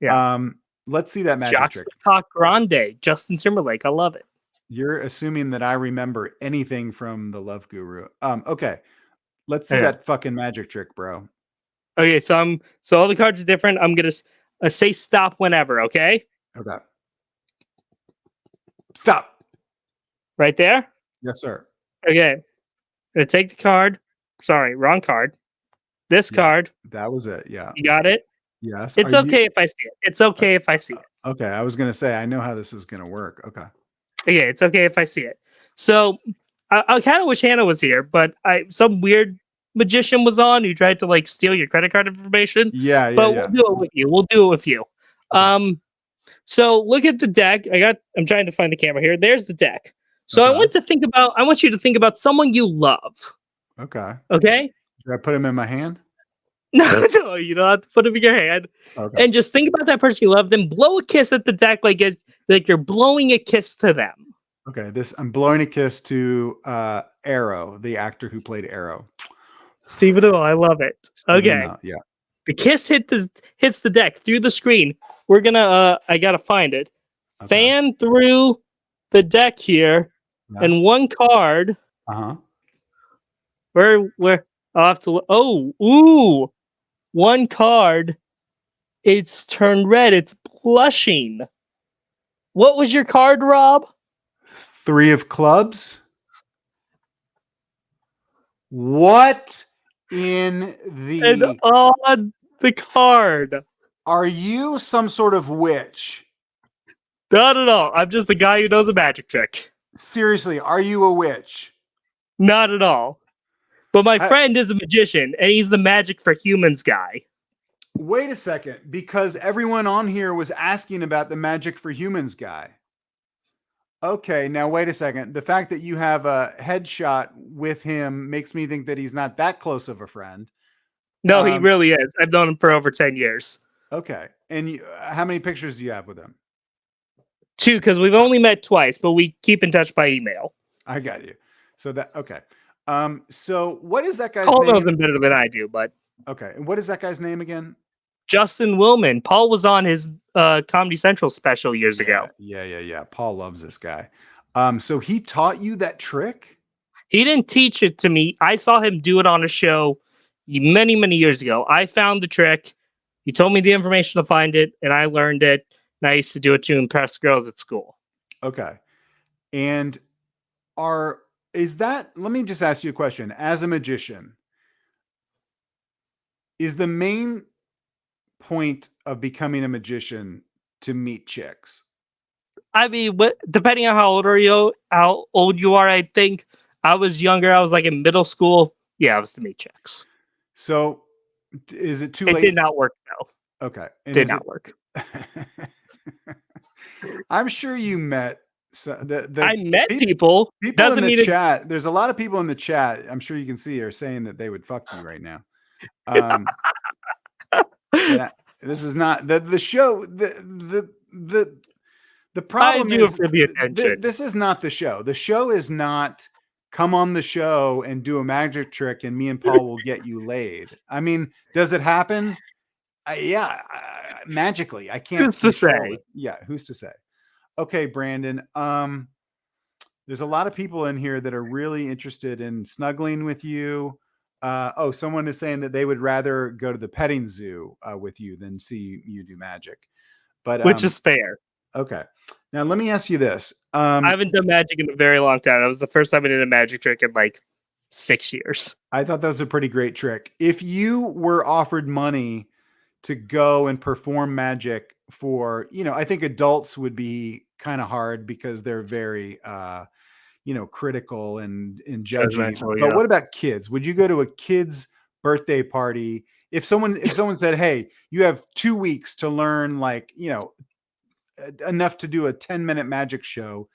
Yeah. Let's see that magic trick. Cock Grande, Justin Timberlake. I love it. You're assuming that I remember anything from The Love Guru. Okay, let's see that fucking magic trick, bro. Okay, so all the cards are different. I'm gonna say stop whenever. Okay. Okay. Stop. Right there? Yes, sir. Okay. I'm gonna take the card. Sorry, wrong card. This card. That was it. Yeah. You got it? Yes. It's okay if I see it. It's okay if I see it. Okay. I was gonna say I know how this is gonna work. Okay. Yeah, it's okay if I see it. So I kind of wish Hannah was here, but some weird magician was on who tried to like steal your credit card information. Yeah, But we'll do it with you. We'll do it with you. Okay. So look at the deck. I'm trying to find the camera here. There's the deck. So Okay. I want you to think about someone you love. Okay. Okay? Should I put him in my hand? No, you don't have to put him in your hand. Okay. And just think about that person you love, then blow a kiss at the deck like you're blowing a kiss to them. Okay, I'm blowing a kiss to Arrow, the actor who played Arrow. Stephen O, I love it. Okay. Yeah. The kiss hits the deck through the screen. We're gonna I gotta find it. Okay. Fan through the deck here, and one card. Where I'll have to one card. It's turned red. It's blushing. What was your card, Rob? 3 of clubs. What in the... And on the card. Are you some sort of witch? Not at all. I'm just the guy who knows a magic trick. Seriously, are you a witch? Not at all. But my friend is a magician, and he's the magic for humans guy. Wait a second, because everyone on here was asking about the magic for humans guy. Okay, now wait a second. The fact that you have a headshot with him makes me think that he's not that close of a friend. No, he really is. I've known him for over 10 years. Okay. And how many pictures do you have with him? 2, because we've only met twice, but we keep in touch by email. I got you. So okay. So what is that guy's name? Paul name? knows him better than I do, but... Okay. And what is that guy's name again? Justin Willman. Paul was on his Comedy Central special years ago. Yeah. Paul loves this guy. So he taught you that trick? He didn't teach it to me. I saw him do it on a show many, many years ago. I found the trick. He told me the information to find it, and I learned it. And I used to do it to impress girls at school. Okay. And let me just ask you a question. As a magician, is the main point of becoming a magician to meet chicks? I mean, depending on how old you are, I think I was younger. I was like in middle school. Yeah, I was to meet chicks. So is it too late? It did not work though. Okay. And did not work. I'm sure you met I met people. Doesn't in the mean chat. There's a lot of people in the chat. I'm sure you can see are saying that they would fuck you right now. This is not the show. The problem is for the attention. This is not the show. The show is not come on the show and do a magic trick and me and Paul will get you laid. I mean, does it happen? Magically. I can't. Who's to say? Yeah, who's to say? Okay, Brandon. There's a lot of people in here that are really interested in snuggling with you. Someone is saying that they would rather go to the petting zoo with you than see you do magic. But which is fair. Okay. Now let me ask you this. I haven't done magic in a very long time. That was the first time I did a magic trick in like 6 years. I thought that was a pretty great trick. If you were offered money to go and perform magic for, I think adults would be kind of hard because they're very critical and judgy. But what about kids? Would you go to a kid's birthday party if someone said, "Hey, you have 2 weeks to learn enough to do a 10-minute magic show,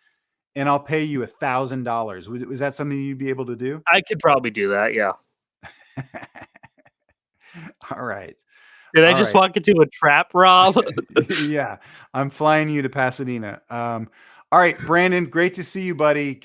and I'll pay you $1,000." Was that something you'd be able to do? I could probably do that. Yeah. All right. Did I just walk into a trap, Rob? Yeah, I'm flying you to Pasadena. All right, Brandon, great to see you, buddy.